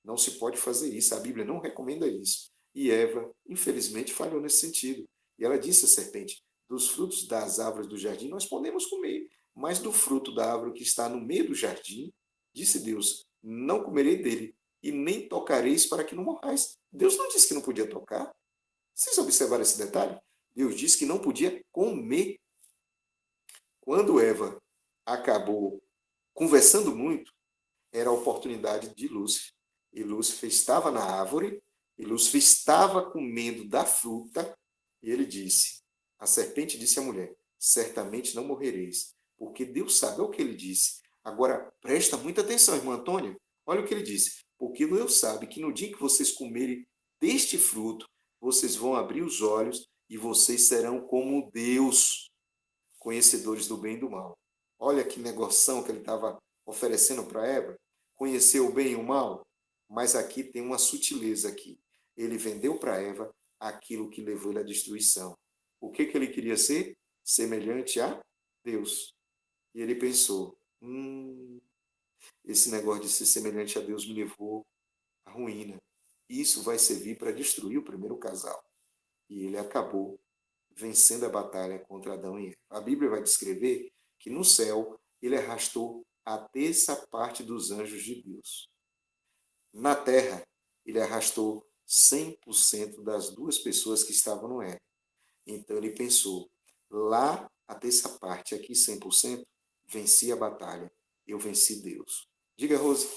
Não se pode fazer isso. A Bíblia não recomenda isso. E Eva, infelizmente, falhou nesse sentido. E ela disse à serpente, dos frutos das árvores do jardim nós podemos comer, mas do fruto da árvore que está no meio do jardim, disse Deus, não comerei dele, e nem tocareis para que não morrais. Deus não disse que não podia tocar. Vocês observaram esse detalhe? Deus disse que não podia comer. Quando Eva acabou conversando muito, era a oportunidade de Lúcifer. E Lúcifer estava na árvore, e Lúcifer estava comendo da fruta, e ele disse, a serpente disse à mulher, certamente não morrereis, porque Deus sabe, é o que ele disse. Agora, presta muita atenção, irmã Antônia, olha o que ele disse, porque Deus sabe que no dia que vocês comerem deste fruto, vocês vão abrir os olhos e vocês serão como Deus, conhecedores do bem e do mal. Olha que negoção que ele estava oferecendo para Eva. Conhecer o bem e o mal, mas aqui tem uma sutileza aqui. Ele vendeu para Eva aquilo que levou ele à destruição. O que ele queria ser? Semelhante a Deus. E ele pensou, esse negócio de ser semelhante a Deus me levou à ruína. Isso vai servir para destruir o primeiro casal. E ele acabou vencendo a batalha contra Adão e Eva. A Bíblia vai descrever que no céu ele arrastou a terça parte dos anjos de Deus. Na terra, ele arrastou 100% das duas pessoas que estavam no Éden. Então ele pensou, lá a terça parte, aqui 100%, venci a batalha. Eu venci Deus. Diga, Rose.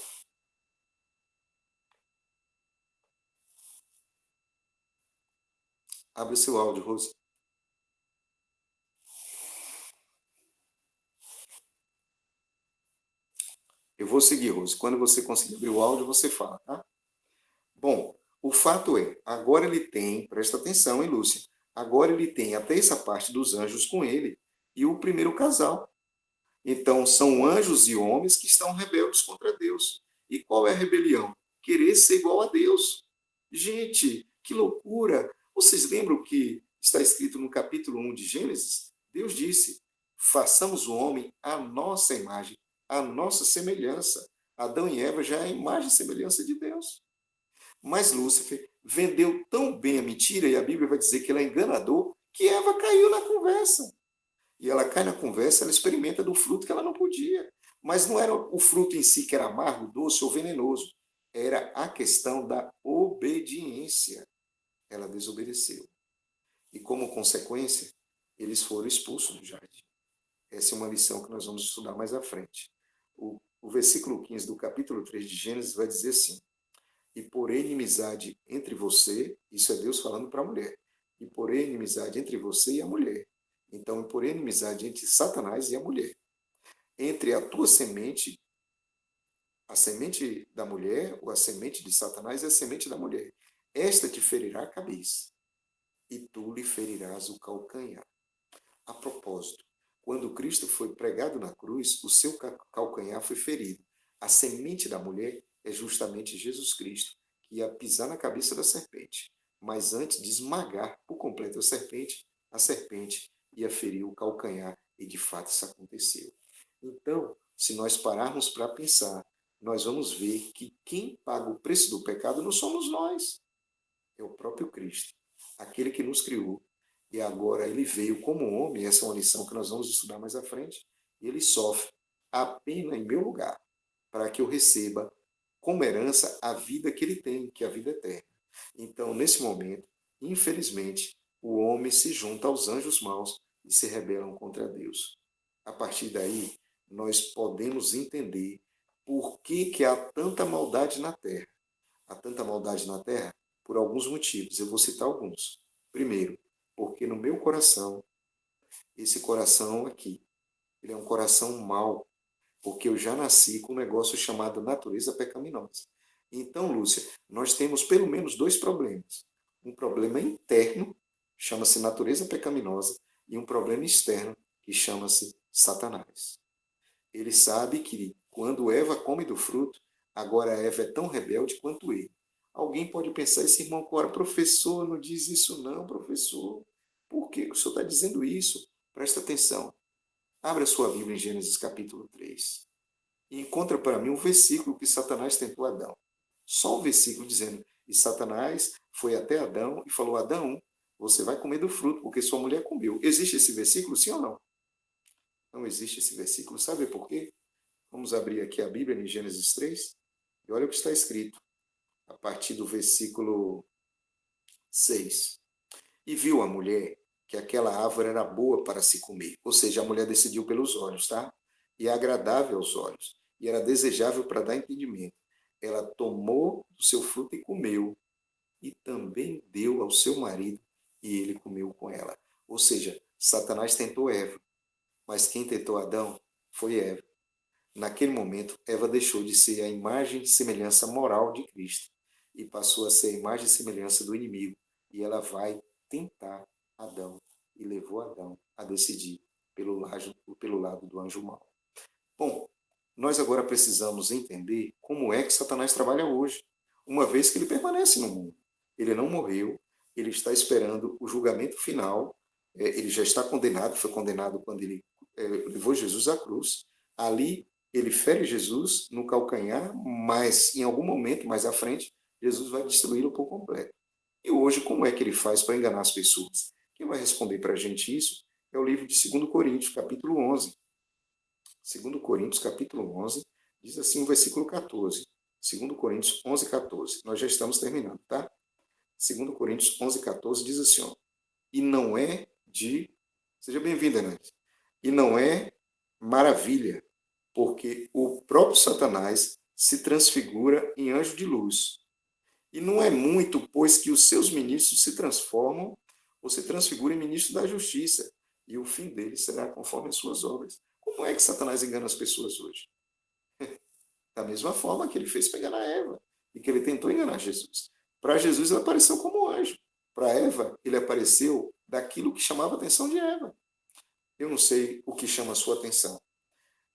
Abre o seu áudio, Rose. Eu vou seguir, Rose. Quando você conseguir abrir o áudio, você fala, tá? Bom, o fato é, agora ele tem, presta atenção, hein, Lúcia? Agora ele tem a terça parte dos anjos com ele e o primeiro casal. Então, são anjos e homens que estão rebeldes contra Deus. E qual é a rebelião? Querer ser igual a Deus. Gente, que loucura! Vocês lembram que está escrito no capítulo 1 de Gênesis? Deus disse, façamos o homem à nossa imagem, à nossa semelhança. Adão e Eva já é a imagem e semelhança de Deus. Mas Lúcifer vendeu tão bem a mentira, e a Bíblia vai dizer que ele é enganador, que Eva caiu na conversa. E ela cai na conversa, ela experimenta do fruto que ela não podia. Mas não era o fruto em si que era amargo, doce ou venenoso. Era a questão da obediência. Ela desobedeceu. E como consequência, eles foram expulsos do jardim. Essa é uma lição que nós vamos estudar mais à frente. O versículo 15 do capítulo 3 de Gênesis vai dizer assim, e porém inimizade entre você, isso é Deus falando para a mulher, e porém inimizade entre você e a mulher. Então, e porém inimizade entre Satanás e a mulher. Entre a tua semente, a semente da mulher, ou a semente de Satanás e a semente da mulher. Esta te ferirá a cabeça, e tu lhe ferirás o calcanhar. A propósito, quando Cristo foi pregado na cruz, o seu calcanhar foi ferido. A semente da mulher é justamente Jesus Cristo, que ia pisar na cabeça da serpente. Mas antes de esmagar por completo a serpente ia ferir o calcanhar, e de fato isso aconteceu. Então, se nós pararmos para pensar, nós vamos ver que quem paga o preço do pecado não somos nós, é o próprio Cristo, aquele que nos criou. E agora ele veio como homem, essa é uma lição que nós vamos estudar mais à frente, e ele sofre a pena em meu lugar, para que eu receba como herança a vida que ele tem, que é a vida eterna. Então, nesse momento, infelizmente, o homem se junta aos anjos maus e se rebelam contra Deus. A partir daí, nós podemos entender por que há tanta maldade na terra. Há tanta maldade na terra por alguns motivos. Eu vou citar alguns. Primeiro, porque no meu coração, esse coração aqui, ele é um coração mau, porque eu já nasci com um negócio chamado natureza pecaminosa. Então, Lúcia, nós temos pelo menos dois problemas. Um problema interno, chama-se natureza pecaminosa, e um problema externo, que chama-se Satanás. Ele sabe que quando Eva come do fruto, agora Eva é tão rebelde quanto ele. Alguém pode pensar, esse irmão Cora, professor, não diz isso não, professor. Por que o senhor está dizendo isso? Presta atenção. Abra sua Bíblia em Gênesis capítulo 3 e encontra para mim um versículo que Satanás tentou Adão. Só um versículo dizendo, e Satanás foi até Adão e falou, Adão, você vai comer do fruto, porque sua mulher comeu. Existe esse versículo, sim ou não? Não existe esse versículo. Sabe por quê? Vamos abrir aqui a Bíblia em Gênesis 3 e olha o que está escrito a partir do versículo 6. E viu a mulher que aquela árvore era boa para se comer. Ou seja, a mulher decidiu pelos olhos, tá? E é agradável aos olhos. E era desejável para dar entendimento. Ela tomou do seu fruto e comeu. E também deu ao seu marido e ele comeu com ela. Ou seja, Satanás tentou Eva. Mas quem tentou Adão foi Eva. Naquele momento, Eva deixou de ser a imagem e semelhança moral de Cristo e passou a ser a imagem e semelhança do inimigo. E ela vai tentar Adão e levou Adão a decidir pelo lado do anjo mau. Bom, nós agora precisamos entender como é que Satanás trabalha hoje, uma vez que ele permanece no mundo. Ele não morreu, ele está esperando o julgamento final, ele já está condenado, foi condenado quando ele levou Jesus à cruz. Ali ele fere Jesus no calcanhar, mas em algum momento mais à frente, Jesus vai destruí-lo por completo. E hoje, como é que ele faz para enganar as pessoas? Quem vai responder para a gente isso é o livro de 2 Coríntios, capítulo 11. 2 Coríntios, capítulo 11, diz assim o versículo 14. 2 Coríntios 11, 14. Nós já estamos terminando, tá? 2 Coríntios 11, 14 diz assim, ó, e não é de... Seja bem-vinda, Nantes. E não é maravilha, porque o próprio Satanás se transfigura em anjo de luz. E não é muito, pois que os seus ministros se transformam ou se transfiguram em ministros da justiça, e o fim deles será conforme as suas obras. Como é que Satanás engana as pessoas hoje? Da mesma forma que ele fez para enganar Eva, e que ele tentou enganar Jesus. Para Jesus, ele apareceu como anjo. Para Eva, ele apareceu daquilo que chamava a atenção de Eva. Eu não sei o que chama a sua atenção,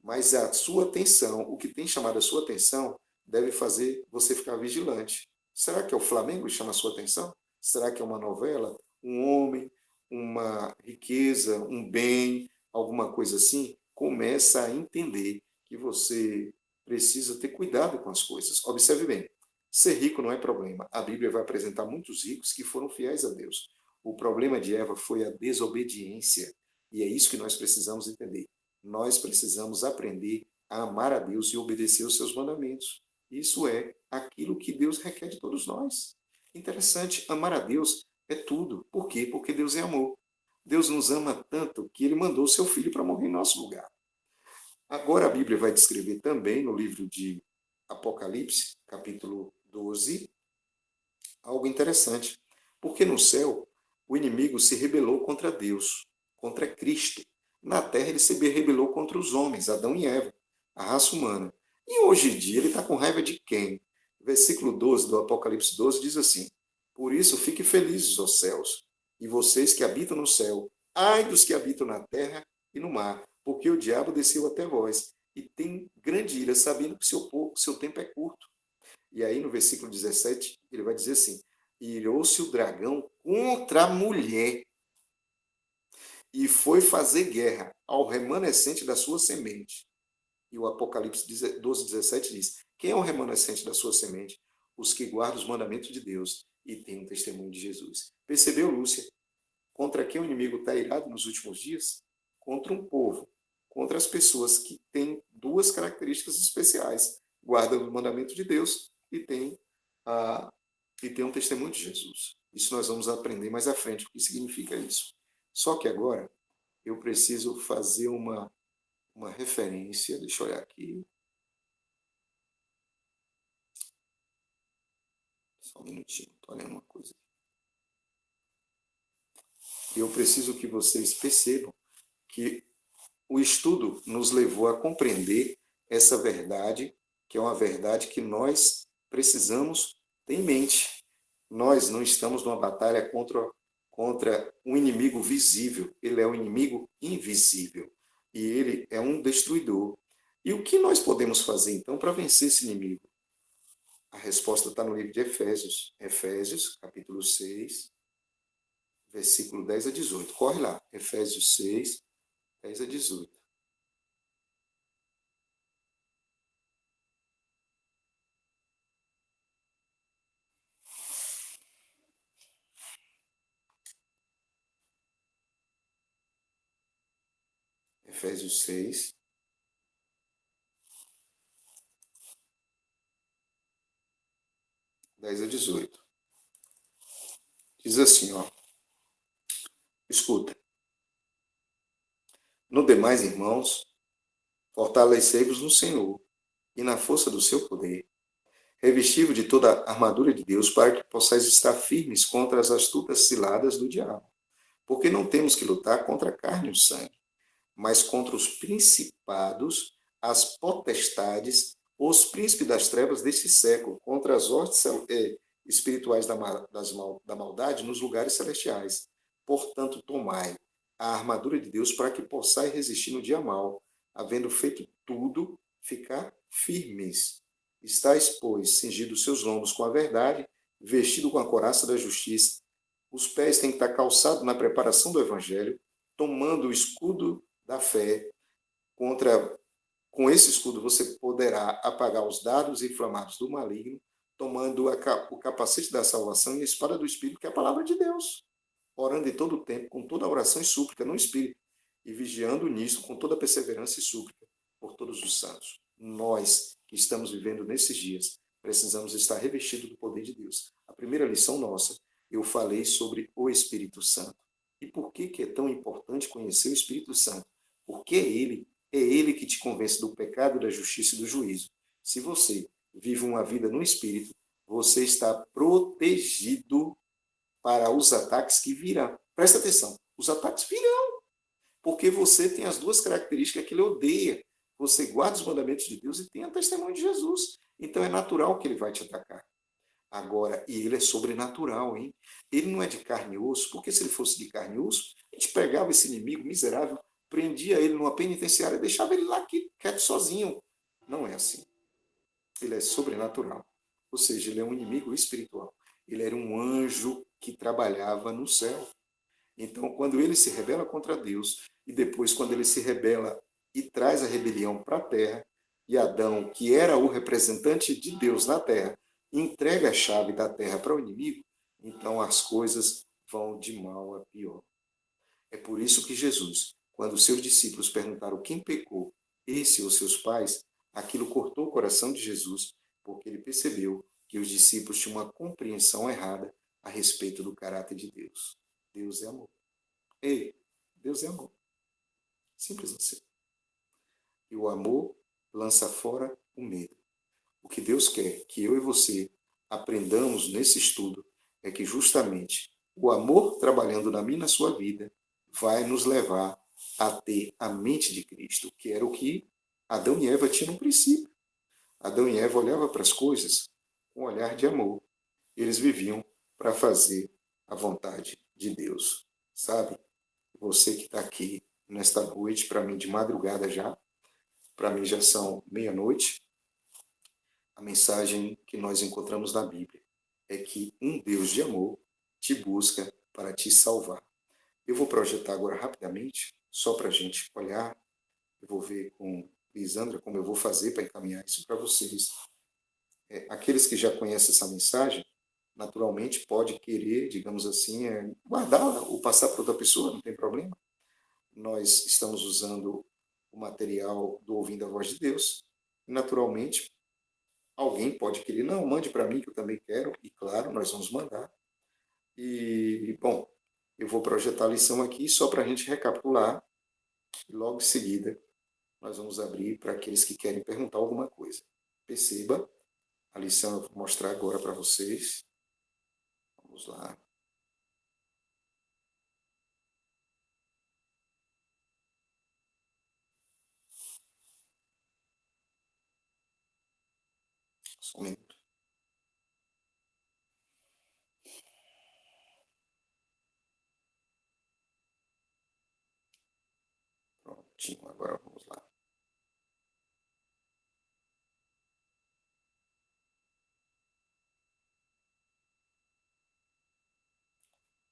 mas a sua atenção, o que tem chamado a sua atenção, deve fazer você ficar vigilante. Será que é o Flamengo que chama a sua atenção? Será que é uma novela? Um homem? Uma riqueza? Um bem? Alguma coisa assim? Começa a entender que você precisa ter cuidado com as coisas. Observe bem, ser rico não é problema. A Bíblia vai apresentar muitos ricos que foram fiéis a Deus. O problema de Eva foi a desobediência. E é isso que nós precisamos entender. Nós precisamos aprender a amar a Deus e obedecer os seus mandamentos. Isso é aquilo que Deus requer de todos nós. Interessante, amar a Deus é tudo. Por quê? Porque Deus é amor. Deus nos ama tanto que ele mandou o seu filho para morrer em nosso lugar. Agora a Bíblia vai descrever também no livro de Apocalipse, capítulo 12, algo interessante. Porque no céu o inimigo se rebelou contra Deus, contra Cristo. Na terra ele se rebelou contra os homens, Adão e Eva, a raça humana. E hoje em dia ele está com raiva de quem? Versículo 12 do Apocalipse 12 diz assim: Por isso fiquem felizes, ó céus, e vocês que habitam no céu, ai dos que habitam na terra e no mar, porque o diabo desceu até vós e tem grande ira, sabendo que seu tempo é curto. E aí no versículo 17 ele vai dizer assim: irou-se o dragão contra a mulher e foi fazer guerra ao remanescente da sua semente. E o Apocalipse 12, 17 diz: quem é o remanescente da sua semente? Os que guardam os mandamentos de Deus e têm um testemunho de Jesus. Percebeu, Lúcia? Contra quem o inimigo está irado nos últimos dias? Contra um povo, contra as pessoas que têm duas características especiais: guardam o mandamento de Deus e têm um testemunho de Jesus. Isso nós vamos aprender mais à frente, o que significa isso. Só que agora, eu preciso fazer uma referência. Deixa eu olhar aqui. Só um minutinho, estou olhando uma coisa. Eu preciso que vocês percebam que o estudo nos levou a compreender essa verdade, que é uma verdade que nós precisamos ter em mente. Nós não estamos numa batalha contra um inimigo visível, ele é um inimigo invisível e ele é um destruidor. E o que nós podemos fazer então para vencer esse inimigo? A resposta está no livro de Efésios, Efésios, capítulo 6, versículo 10 a 18. Corre lá, Efésios 6, 10 a 18. Efésios 6, 10 a 18. Diz assim, ó. Escuta. No demais, irmãos, fortalecei-vos no Senhor e na força do seu poder. Revesti-vos de toda a armadura de Deus para que possais estar firmes contra as astutas ciladas do diabo. Porque não temos que lutar contra a carne e o sangue, mas contra os principados, as potestades, os príncipes das trevas deste século, contra as hostes espirituais da maldade nos lugares celestiais. Portanto, tomai a armadura de Deus para que possais resistir no dia mau, havendo feito tudo, ficar firmes. Estais, pois, cingidos seus lombos com a verdade, vestido com a couraça da justiça. Os pés têm que estar calçados na preparação do evangelho, tomando o escudo da fé. Com esse escudo você poderá apagar os dardos inflamados do maligno, tomando o capacete da salvação e a espada do Espírito, que é a palavra de Deus, orando em todo o tempo, com toda oração e súplica no Espírito, e vigiando nisso com toda perseverança e súplica por todos os santos. Nós que estamos vivendo nesses dias, precisamos estar revestidos do poder de Deus. A primeira lição nossa, eu falei sobre o Espírito Santo. E por que é tão importante conhecer o Espírito Santo? Porque é ele que te convence do pecado, da justiça e do juízo. Se você vive uma vida no Espírito, você está protegido para os ataques que virão. Presta atenção, os ataques virão, porque você tem as duas características que ele odeia. Você guarda os mandamentos de Deus e tem a testemunho de Jesus. Então é natural que ele vai te atacar. Agora, e ele é sobrenatural, hein? Ele não é de carne e osso, porque se ele fosse de carne e osso, a gente pegava esse inimigo miserável, prendia ele numa penitenciária e deixava ele lá quieto sozinho. Não é assim. Ele é sobrenatural. Ou seja, ele é um inimigo espiritual. Ele era um anjo que trabalhava no céu. Então, quando ele se rebela contra Deus, e depois, quando ele se rebela e traz a rebelião para a terra, e Adão, que era o representante de Deus na terra, entrega a chave da terra para o inimigo, então as coisas vão de mal a pior. É por isso que Jesus, quando os seus discípulos perguntaram quem pecou, esse ou seus pais, aquilo cortou o coração de Jesus, porque ele percebeu que os discípulos tinham uma compreensão errada a respeito do caráter de Deus. Deus é amor. Ei, Deus é amor. Simples assim. E o amor lança fora o medo. O que Deus quer que eu e você aprendamos nesse estudo é que justamente o amor trabalhando na minha e na sua vida vai nos levar a ter a mente de Cristo, que era o que Adão e Eva tinham no princípio. Adão e Eva olhavam para as coisas com um olhar de amor. Eles viviam para fazer a vontade de Deus. Sabe? Você que está aqui nesta noite, para mim de madrugada já, para mim já são meia-noite, a mensagem que nós encontramos na Bíblia é que um Deus de amor te busca para te salvar. Eu vou projetar agora rapidamente, só para a gente olhar. Eu vou ver com Lisandra como eu vou fazer para encaminhar isso para vocês. Aqueles que já conhecem essa mensagem, naturalmente pode querer, digamos assim, guardá-la ou passar para outra pessoa, não tem problema. Nós estamos usando o material do Ouvindo a Voz de Deus. E, naturalmente, alguém pode querer, não, mande para mim que eu também quero, e claro, nós vamos mandar. E, bom, eu vou projetar a lição aqui só para a gente recapitular. E logo em seguida, nós vamos abrir para aqueles que querem perguntar alguma coisa. Perceba, a lição eu vou mostrar agora para vocês. Vamos lá. Só um minuto. Prontinho, agora vamos lá.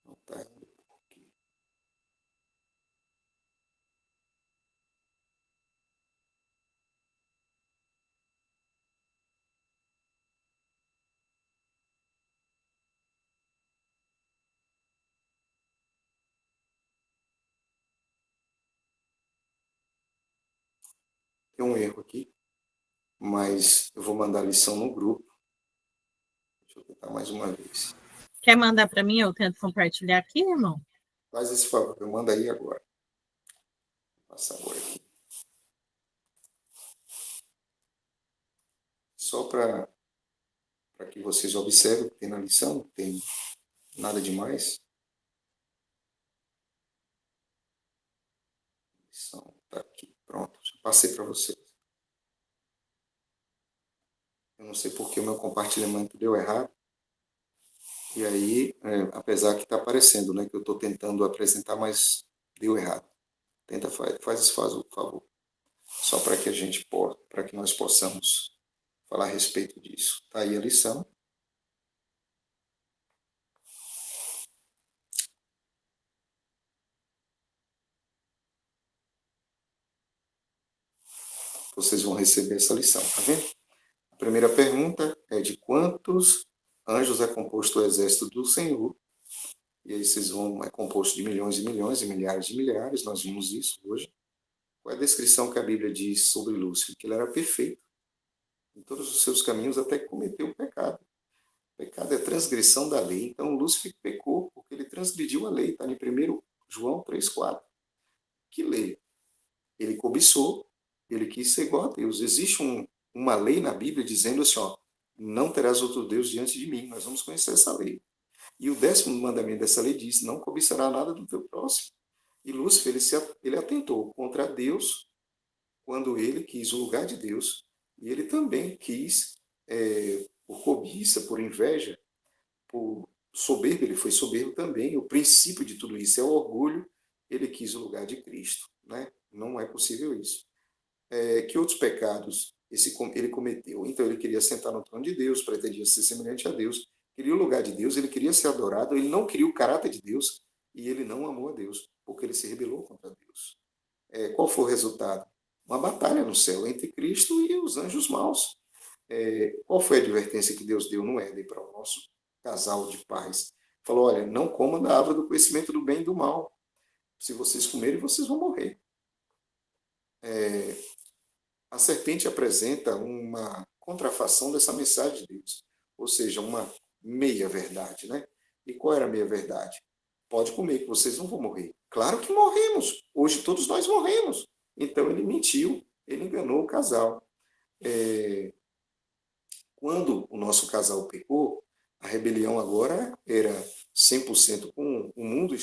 Não está indo aqui. Tem um erro aqui, mas eu vou mandar a lição no grupo. Deixa eu tentar mais uma vez. Quer mandar para mim? Eu tento compartilhar aqui, irmão? Faz esse favor, eu mando aí agora. Vou passar agora aqui. Só para que vocês observem o que tem na lição, não tem nada demais. A lição está aqui, pronto, já passei para vocês. Eu não sei porque o meu compartilhamento deu errado. E aí, apesar que está aparecendo, né, que eu estou tentando apresentar, mas deu errado. Tenta, faz esse favor. Só para que a gente possa, para que nós possamos falar a respeito disso. Está aí a lição. Vocês vão receber essa lição, tá vendo? A primeira pergunta é de quantos anjos é composto o exército do Senhor? E aí vocês vão, é composto de milhões e milhões e milhares de milhares, nós vimos isso hoje. Qual é a descrição que a Bíblia diz sobre Lúcifer? Que ele era perfeito em todos os seus caminhos até que cometeu o pecado. O pecado é transgressão da lei. Então Lúcifer pecou porque ele transgrediu a lei. Está em 1 João 3,4. Que lei? Ele cobiçou, ele quis ser igual a Deus. Existe uma lei na Bíblia dizendo assim, ó, não terás outro Deus diante de mim. Nós vamos conhecer essa lei. E o 10º mandamento dessa lei diz, não cobiçará nada do teu próximo. E Lúcifer, ele atentou contra Deus quando ele quis o lugar de Deus. E ele também quis, por cobiça, por inveja, por soberbo, ele foi soberbo também. O princípio de tudo isso é o orgulho. Ele quis o lugar de Cristo, né? Não é possível isso. Que outros pecados ele cometeu? Então ele queria sentar no trono de Deus, pretendia ser semelhante a Deus, queria o lugar de Deus, ele queria ser adorado, ele não queria o caráter de Deus e ele não amou a Deus, porque ele se rebelou contra Deus. Qual foi o resultado? Uma batalha no céu entre Cristo e os anjos maus. Qual foi a advertência que Deus deu no Éden para o nosso casal de pais? Falou, olha, não coma da árvore do conhecimento do bem e do mal. Se vocês comerem, vocês vão morrer. A serpente apresenta uma contrafação dessa mensagem de Deus, ou seja, uma meia-verdade, né? E qual era a meia-verdade? Pode comer, que vocês não vão morrer. Claro que morremos. Hoje todos nós morremos. Então ele mentiu, ele enganou o casal. Quando o nosso casal pecou, a rebelião agora era 100% com o mundo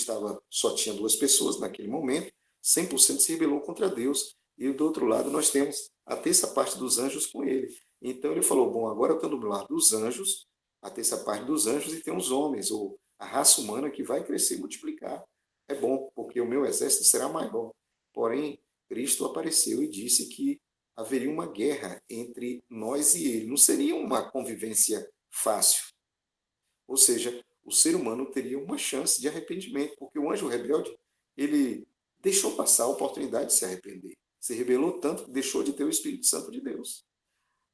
só tinha duas pessoas naquele momento, 100% se rebelou contra Deus. E do outro lado nós temos a terça parte dos anjos com ele. Então ele falou, bom, agora eu estou do lado dos anjos, a terça parte dos anjos, e tem os homens, ou a raça humana que vai crescer e multiplicar. É bom, porque o meu exército será maior. Porém, Cristo apareceu e disse que haveria uma guerra entre nós e ele. Não seria uma convivência fácil. Ou seja, o ser humano teria uma chance de arrependimento, porque o anjo rebelde, ele deixou passar a oportunidade de se arrepender. Se rebelou tanto que deixou de ter o Espírito Santo de Deus.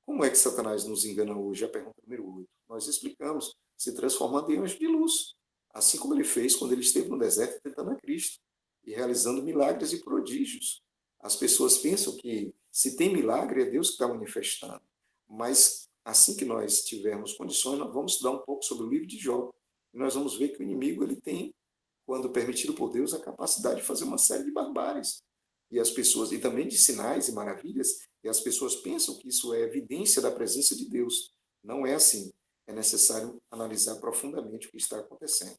Como é que Satanás nos engana hoje? A pergunta número 8. Nós explicamos, se transformando em anjo de luz. Assim como ele fez quando ele esteve no deserto tentando a Cristo e realizando milagres e prodígios. As pessoas pensam que se tem milagre é Deus que está manifestando. Mas assim que nós tivermos condições, nós vamos estudar um pouco sobre o livro de Jó. E nós vamos ver que o inimigo ele tem, quando permitido por Deus, a capacidade de fazer uma série de barbáries. e as pessoas, e também de sinais e maravilhas, e as pessoas pensam que isso é evidência da presença de Deus. Não é assim. É necessário analisar profundamente o que está acontecendo.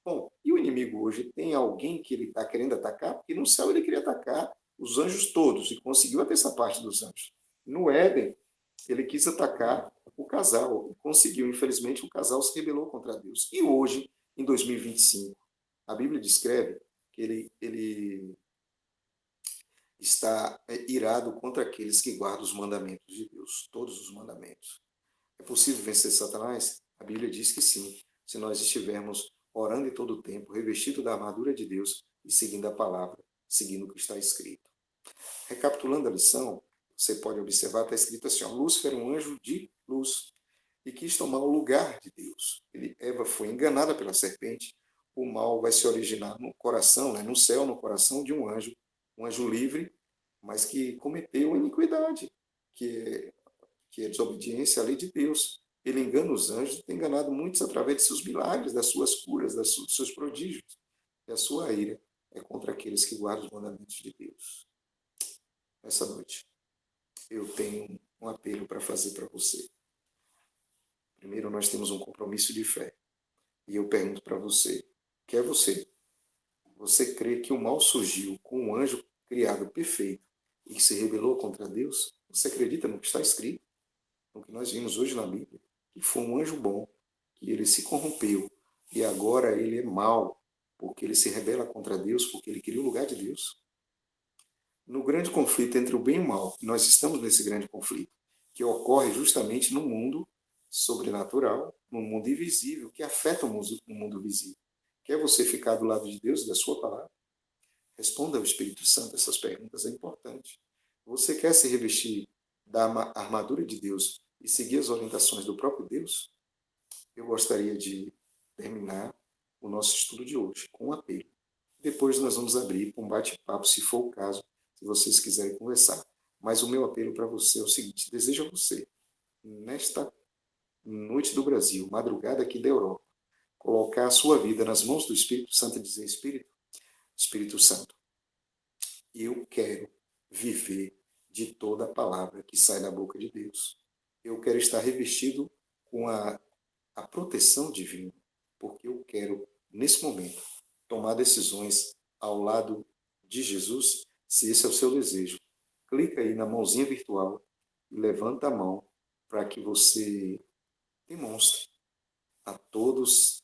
Bom, e o inimigo hoje tem alguém que ele está querendo atacar? Porque no céu ele queria atacar os anjos todos e conseguiu até essa parte dos anjos. No Éden, ele quis atacar o casal e conseguiu. Infelizmente, o casal se rebelou contra Deus. E hoje, em 2025, a Bíblia descreve que ele está irado contra aqueles que guardam os mandamentos de Deus, todos os mandamentos. É possível vencer Satanás? A Bíblia diz que sim, se nós estivermos orando em todo o tempo, revestido da armadura de Deus e seguindo a palavra, seguindo o que está escrito. Recapitulando a lição, você pode observar, está escrito assim, ó, Lúcifer era um anjo de luz e quis tomar o lugar de Deus. Eva foi enganada pela serpente, o mal vai se originar no coração, né, no céu, no coração de um anjo livre, mas que cometeu iniquidade, que é desobediência à lei de Deus. Ele engana os anjos, tem enganado muitos através de seus milagres, das suas curas, dos seus prodígios. E a sua ira é contra aqueles que guardam os mandamentos de Deus. Essa noite, eu tenho um apelo para fazer para você. Primeiro, nós temos um compromisso de fé. E eu pergunto para você, quer você? Você crê que o mal surgiu com um anjo criado perfeito e que se rebelou contra Deus? Você acredita no que está escrito? No que nós vimos hoje na Bíblia? Que foi um anjo bom, que ele se corrompeu e agora ele é mau, porque ele se rebela contra Deus, porque ele queria o lugar de Deus. No grande conflito entre o bem e o mal, nós estamos nesse grande conflito, que ocorre justamente no mundo sobrenatural, no mundo invisível, que afeta o mundo visível. Quer você ficar do lado de Deus e da sua palavra? Responda ao Espírito Santo essas perguntas, é importante. Você quer se revestir da armadura de Deus e seguir as orientações do próprio Deus? Eu gostaria de terminar o nosso estudo de hoje com um apelo. Depois nós vamos abrir para um bate-papo, se for o caso, se vocês quiserem conversar. Mas o meu apelo para você é o seguinte: desejo a você, nesta noite do Brasil, madrugada aqui da Europa, colocar a sua vida nas mãos do Espírito Santo e dizer: Espírito Santo, eu quero viver de toda a palavra que sai da boca de Deus. Eu quero estar revestido com a proteção divina, porque eu quero, nesse momento, tomar decisões ao lado de Jesus, se esse é o seu desejo. Clica aí na mãozinha virtual e levanta a mão para que você demonstre a todos,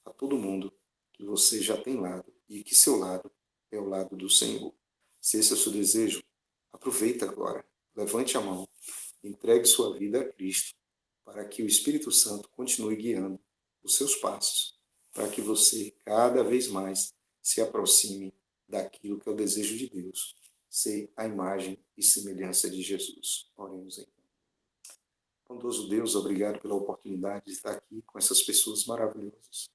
a todo mundo, que você já tem lado e que seu lado é o lado do Senhor. Se esse é o seu desejo, aproveita agora, levante a mão, entregue sua vida a Cristo, para que o Espírito Santo continue guiando os seus passos, para que você cada vez mais se aproxime daquilo que é o desejo de Deus, ser a imagem e semelhança de Jesus. Oremos então. Bondoso Deus, obrigado pela oportunidade de estar aqui com essas pessoas maravilhosas,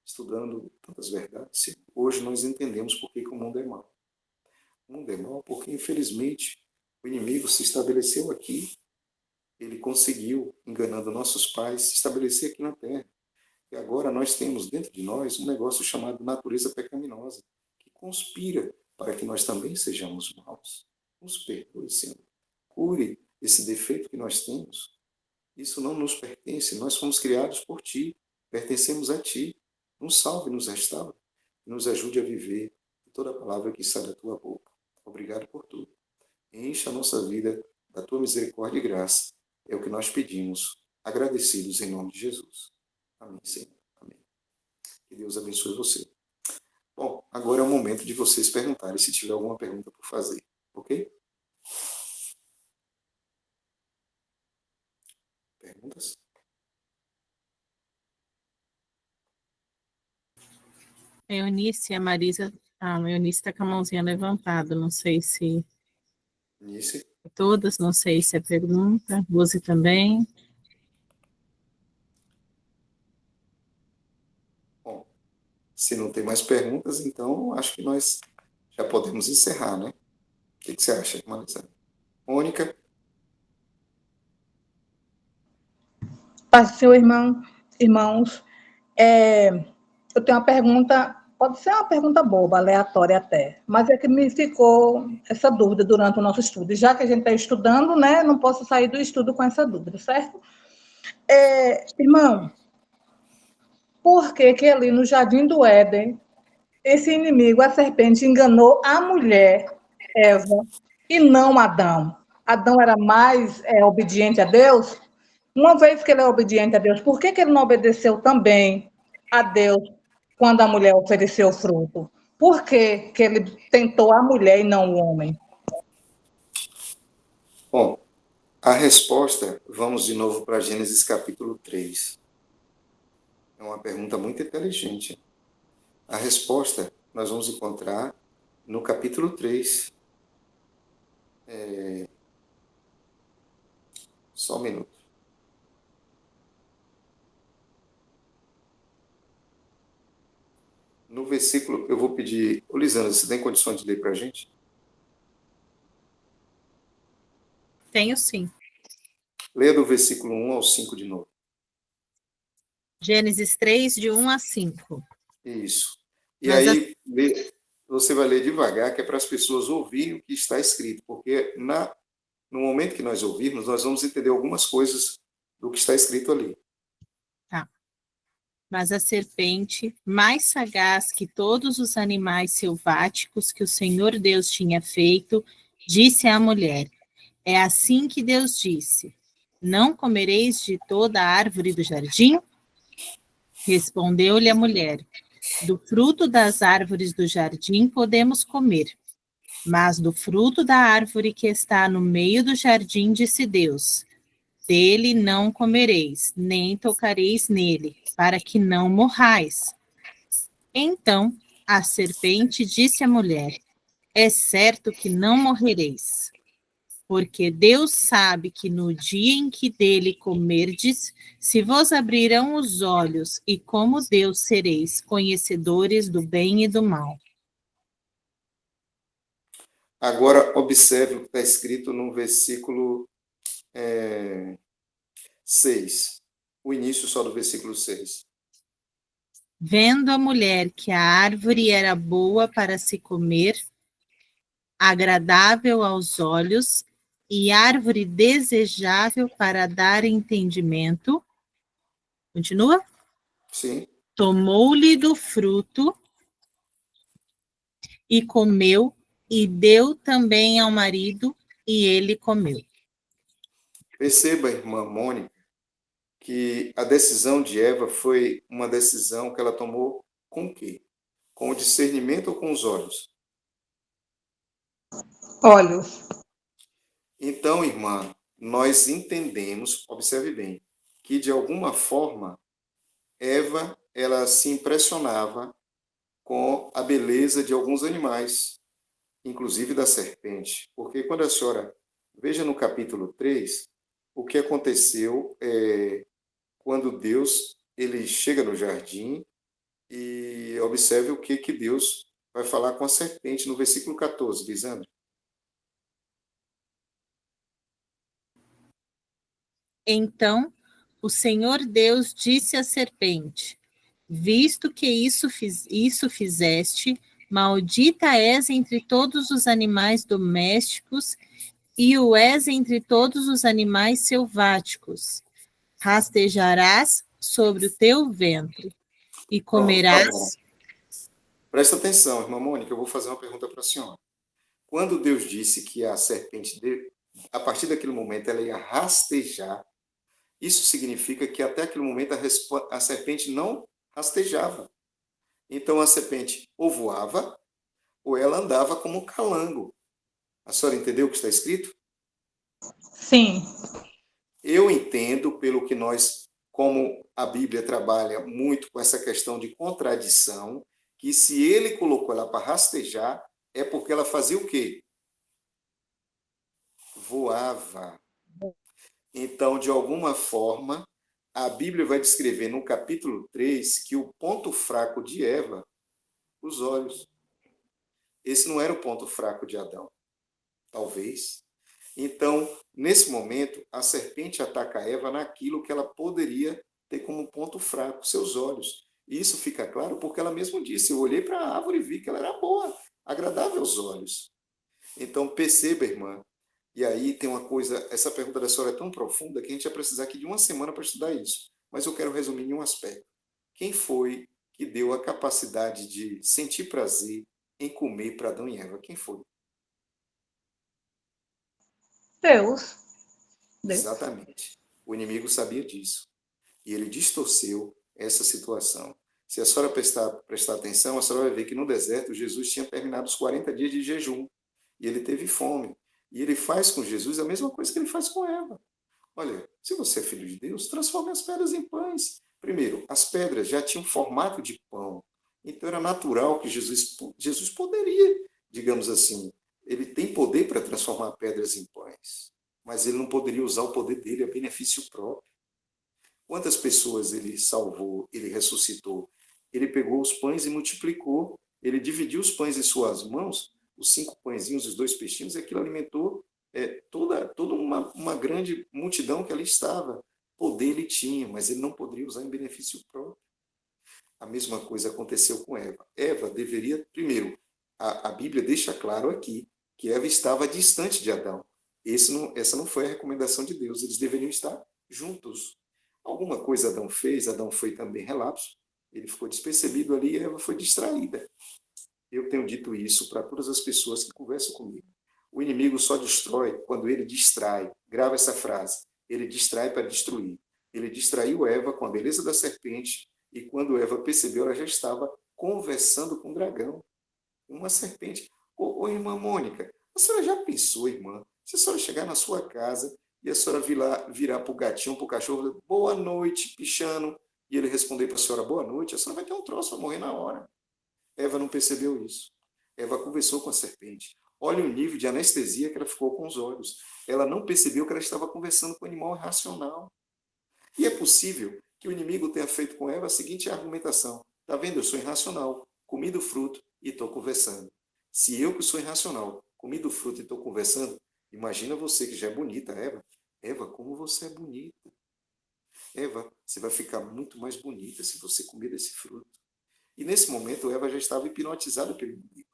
estudando tantas verdades. Hoje nós entendemos por que o mundo é mau. O mundo é mau porque, infelizmente, o inimigo se estabeleceu aqui. Ele conseguiu, enganando nossos pais, se estabelecer aqui na Terra. E agora nós temos dentro de nós um negócio chamado natureza pecaminosa, que conspira para que nós também sejamos maus. Nos perdoe, Senhor. Cure esse defeito que nós temos. Isso não nos pertence, nós fomos criados por Ti, pertencemos a Ti. Nos salve, nos restaure, nos ajude a viver toda a palavra que sai da Tua boca. Obrigado por tudo. Encha a nossa vida da Tua misericórdia e graça. É o que nós pedimos, agradecidos em nome de Jesus. Amém, Senhor. Amém. Que Deus abençoe você. Bom, agora é o momento de vocês perguntarem se tiver alguma pergunta por fazer, ok? Perguntas? A Eunice e a Marisa. Ah, a Eunice está com a mãozinha levantada. Não sei se Nice? todas, não sei se é pergunta. Você também. Bom, se não tem mais perguntas, então acho que nós já podemos encerrar, né? O que você acha, Marisa? Mônica? Paz do Senhor, irmãos. Eu tenho uma pergunta pode ser uma pergunta boba, aleatória até, mas é que me ficou essa dúvida durante o nosso estudo. E já que a gente está estudando, né, não posso sair do estudo com essa dúvida, certo? Irmão, por que que ali no Jardim do Éden, esse inimigo, a serpente, enganou a mulher, Eva, e não Adão? Adão era mais obediente a Deus? Uma vez que ele é obediente a Deus, por que que ele não obedeceu também a Deus quando a mulher ofereceu o fruto? Por que que ele tentou a mulher e não o homem? Bom, a resposta, vamos de novo para Gênesis capítulo 3. É uma pergunta muito inteligente. A resposta nós vamos encontrar no capítulo 3. Só um minuto. No versículo, eu vou pedir... Ô, Lisandra, você tem condições de ler para a gente? Tenho sim. Leia do versículo 1 ao 5 de novo. Gênesis 3, de 1 a 5. Isso. E Mas aí, você vai ler devagar, que é para as pessoas ouvirem o que está escrito, porque no momento que nós ouvirmos, nós vamos entender algumas coisas do que está escrito ali. Tá. Mas a serpente, mais sagaz que todos os animais selváticos que o Senhor Deus tinha feito, disse à mulher: é assim que Deus disse: não comereis de toda a árvore do jardim? Respondeu-lhe a mulher: do fruto das árvores do jardim podemos comer, mas do fruto da árvore que está no meio do jardim, disse Deus: dele não comereis, nem tocareis nele, para que não morrais. Então a serpente disse à mulher: é certo que não morrereis, porque Deus sabe que no dia em que dele comerdes, se vos abrirão os olhos, e como Deus sereis conhecedores do bem e do mal. Agora, observe o que está escrito no versículo 6. O início só do versículo 6. Vendo a mulher que a árvore era boa para se comer, agradável aos olhos, e árvore desejável para dar entendimento. Continua? Sim. Tomou-lhe do fruto e comeu, e deu também ao marido, e ele comeu. Perceba, irmã Mônica, que a decisão de Eva foi uma decisão que ela tomou com o quê? Com o discernimento ou com os olhos? Olhos. Então, irmã, nós entendemos, observe bem, que de alguma forma Eva, ela se impressionava com a beleza de alguns animais, inclusive da serpente. Porque quando a senhora veja no capítulo 3, o que aconteceu quando Deus ele chega no jardim e observe o que Deus vai falar com a serpente no versículo 14, Lisandro. Então o Senhor Deus disse à serpente: visto que isso fizeste, maldita és entre todos os animais domésticos e o és entre todos os animais selváticos. Rastejarás sobre o teu ventre e Pronto, tá bom. comerás. Presta atenção, irmã Mônica, eu vou fazer uma pergunta para a senhora. Quando Deus disse que a serpente, a partir daquele momento, ela ia rastejar, isso significa que até aquele momento a serpente não rastejava. Então a serpente ou voava, ou ela andava como um calango. A senhora entendeu o que está escrito? Sim. Eu entendo, pelo que nós, como a Bíblia trabalha muito com essa questão de contradição, que se ele colocou ela para rastejar, é porque ela fazia o quê? Voava. Então, de alguma forma, a Bíblia vai descrever no capítulo 3 que o ponto fraco de Eva, os olhos. Esse não era o ponto fraco de Adão. Talvez. Então, nesse momento, a serpente ataca Eva naquilo que ela poderia ter como ponto fraco, seus olhos. E isso fica claro porque ela mesma disse, eu olhei para a árvore e vi que ela era boa, agradável aos olhos. Então, perceba, irmã, e aí tem uma coisa, essa pergunta da senhora é tão profunda que a gente vai precisar aqui de uma semana para estudar isso. Mas eu quero resumir em um aspecto. Quem foi que deu a capacidade de sentir prazer em comer para Adão e Eva? Quem foi? Deus. Deus. Exatamente. O inimigo sabia disso. E ele distorceu essa situação. Se a senhora prestar atenção, a senhora vai ver que no deserto Jesus tinha terminado os 40 dias de jejum. E ele teve fome. E ele faz com Jesus a mesma coisa que ele faz com Eva. Olha, se você é filho de Deus, transforme as pedras em pães. Primeiro, as pedras já tinham formato de pão. Então era natural que Jesus poderia, digamos assim, ele tem poder para transformar pedras em pães. Mas ele não poderia usar o poder dele a benefício próprio. Quantas pessoas ele salvou, ele ressuscitou? Ele pegou os pães e multiplicou. Ele dividiu os pães em suas mãos, os 5 pãezinhos, os 2 peixinhos, e aquilo alimentou toda uma grande multidão que ali estava. Poder ele tinha, mas ele não poderia usar em benefício próprio. A mesma coisa aconteceu com Eva. Eva deveria, primeiro, a Bíblia deixa claro aqui que Eva estava distante de Adão. Essa não foi a recomendação de Deus, eles deveriam estar juntos. Alguma coisa Adão fez, Adão foi também relapso, ele ficou despercebido ali e Eva foi distraída. Eu tenho dito isso para todas as pessoas que conversam comigo. O inimigo só destrói quando ele distrai. Grava essa frase. Ele distrai para destruir. Ele distraiu Eva com a beleza da serpente e quando Eva percebeu, ela já estava conversando com o dragão. Uma serpente. Ô, irmã Mônica, a senhora já pensou, irmã, se a senhora chegar na sua casa e a senhora virar para o gatinho, para o cachorro, boa noite, pichando, e ele responder para a senhora boa noite, a senhora vai ter um troço, vai morrer na hora. Eva não percebeu isso. Eva conversou com a serpente. Olha o nível de anestesia que ela ficou com os olhos. Ela não percebeu que ela estava conversando com um animal irracional. E é possível que o inimigo tenha feito com Eva a seguinte argumentação. Está vendo? Eu sou irracional. Comi do fruto e estou conversando. Se eu que sou irracional, comi do fruto e estou conversando, imagina você que já é bonita, Eva. Eva, como você é bonita. Eva, você vai ficar muito mais bonita se você comer desse fruto. E nesse momento, Eva já estava hipnotizada pelo inimigo.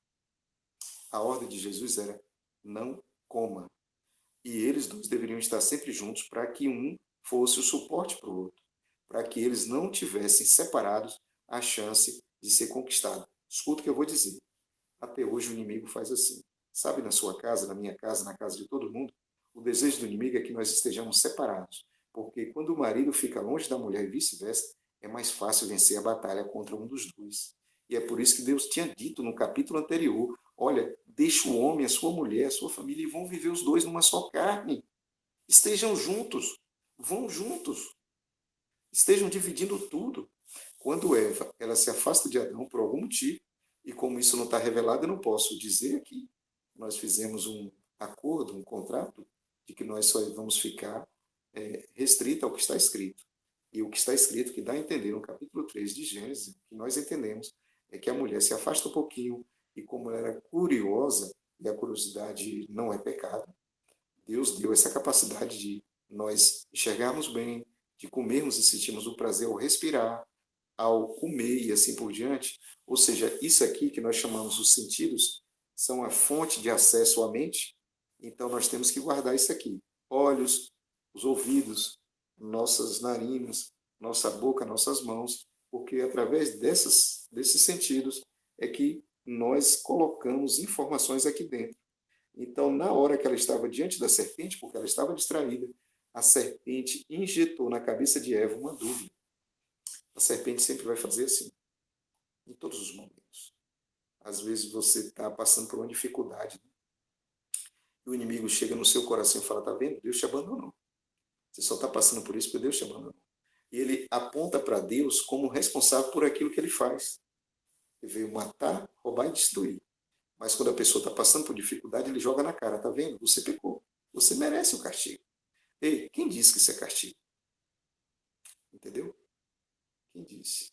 A ordem de Jesus era, não coma. E eles dois deveriam estar sempre juntos para que um fosse o suporte para o outro. Para que eles não tivessem separados a chance de ser conquistado. Escuta o que eu vou dizer. Até hoje o inimigo faz assim. Sabe, na sua casa, na minha casa, na casa de todo mundo, o desejo do inimigo é que nós estejamos separados. Porque quando o marido fica longe da mulher e vice-versa, é mais fácil vencer a batalha contra um dos dois. E é por isso que Deus tinha dito no capítulo anterior, olha, deixa o homem, a sua mulher, a sua família e vão viver os dois numa só carne. Estejam juntos, vão juntos. Estejam dividindo tudo. Quando Eva ela se afasta de Adão por algum motivo, e como isso não está revelado, eu não posso dizer aqui, nós fizemos um acordo, um contrato, de que nós só vamos ficar restrito ao que está escrito. E o que está escrito, que dá a entender no capítulo 3 de Gênesis, que nós entendemos, é que a mulher se afasta um pouquinho, e como ela era curiosa, e a curiosidade não é pecado, Deus deu essa capacidade de nós enxergarmos bem, de comermos e sentirmos o prazer ao respirar, ao comer e assim por diante. Ou seja, isso aqui que nós chamamos os sentidos, são a fonte de acesso à mente, então nós temos que guardar isso aqui. Olhos, os ouvidos, nossas narinas, nossa boca, nossas mãos, porque através desses sentidos é que nós colocamos informações aqui dentro. Então, na hora que ela estava diante da serpente, porque ela estava distraída, a serpente injetou na cabeça de Eva uma dúvida. A serpente sempre vai fazer assim, em todos os momentos. Às vezes você está passando por uma dificuldade, né? E o inimigo chega no seu coração e fala, tá vendo? Deus te abandonou. Você só está passando por isso porque Deus te abandonou. E ele aponta para Deus como responsável por aquilo que ele faz. Ele veio matar, roubar e destruir. Mas quando a pessoa está passando por dificuldade, ele joga na cara, tá vendo? Você pecou. Você merece o castigo. Ei, quem disse que isso é castigo? Entendeu? Quem disse?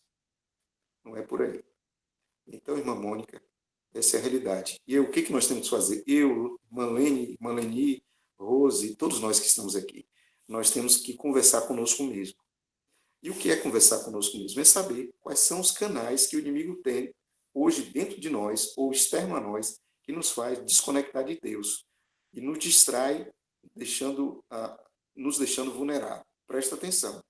Não é por aí. Então, irmã Mônica, essa é a realidade. E o que nós temos que fazer? Eu, Maleni, Rose, todos nós que estamos aqui, nós temos que conversar conosco mesmo. E o que é conversar conosco mesmo? É saber quais são os canais que o inimigo tem hoje dentro de nós, ou externo a nós, que nos faz desconectar de Deus e nos distrai, nos deixando vulnerável. Presta atenção.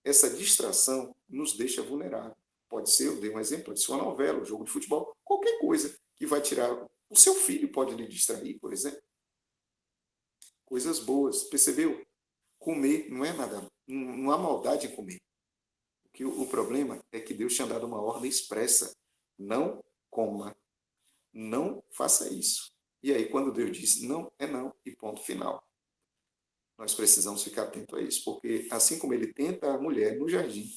Essa distração nos deixa vulnerável. Pode ser, eu dei um exemplo, pode ser uma novela, um jogo de futebol, qualquer coisa que vai tirar. O seu filho pode lhe distrair, por exemplo. Coisas boas, percebeu? Comer não é nada, não há maldade em comer. O problema é que Deus tinha dado uma ordem expressa. Não coma, não faça isso. E aí, quando Deus disse não, é não, e ponto final. Nós precisamos ficar atento a isso, porque assim como ele tenta a mulher no jardim,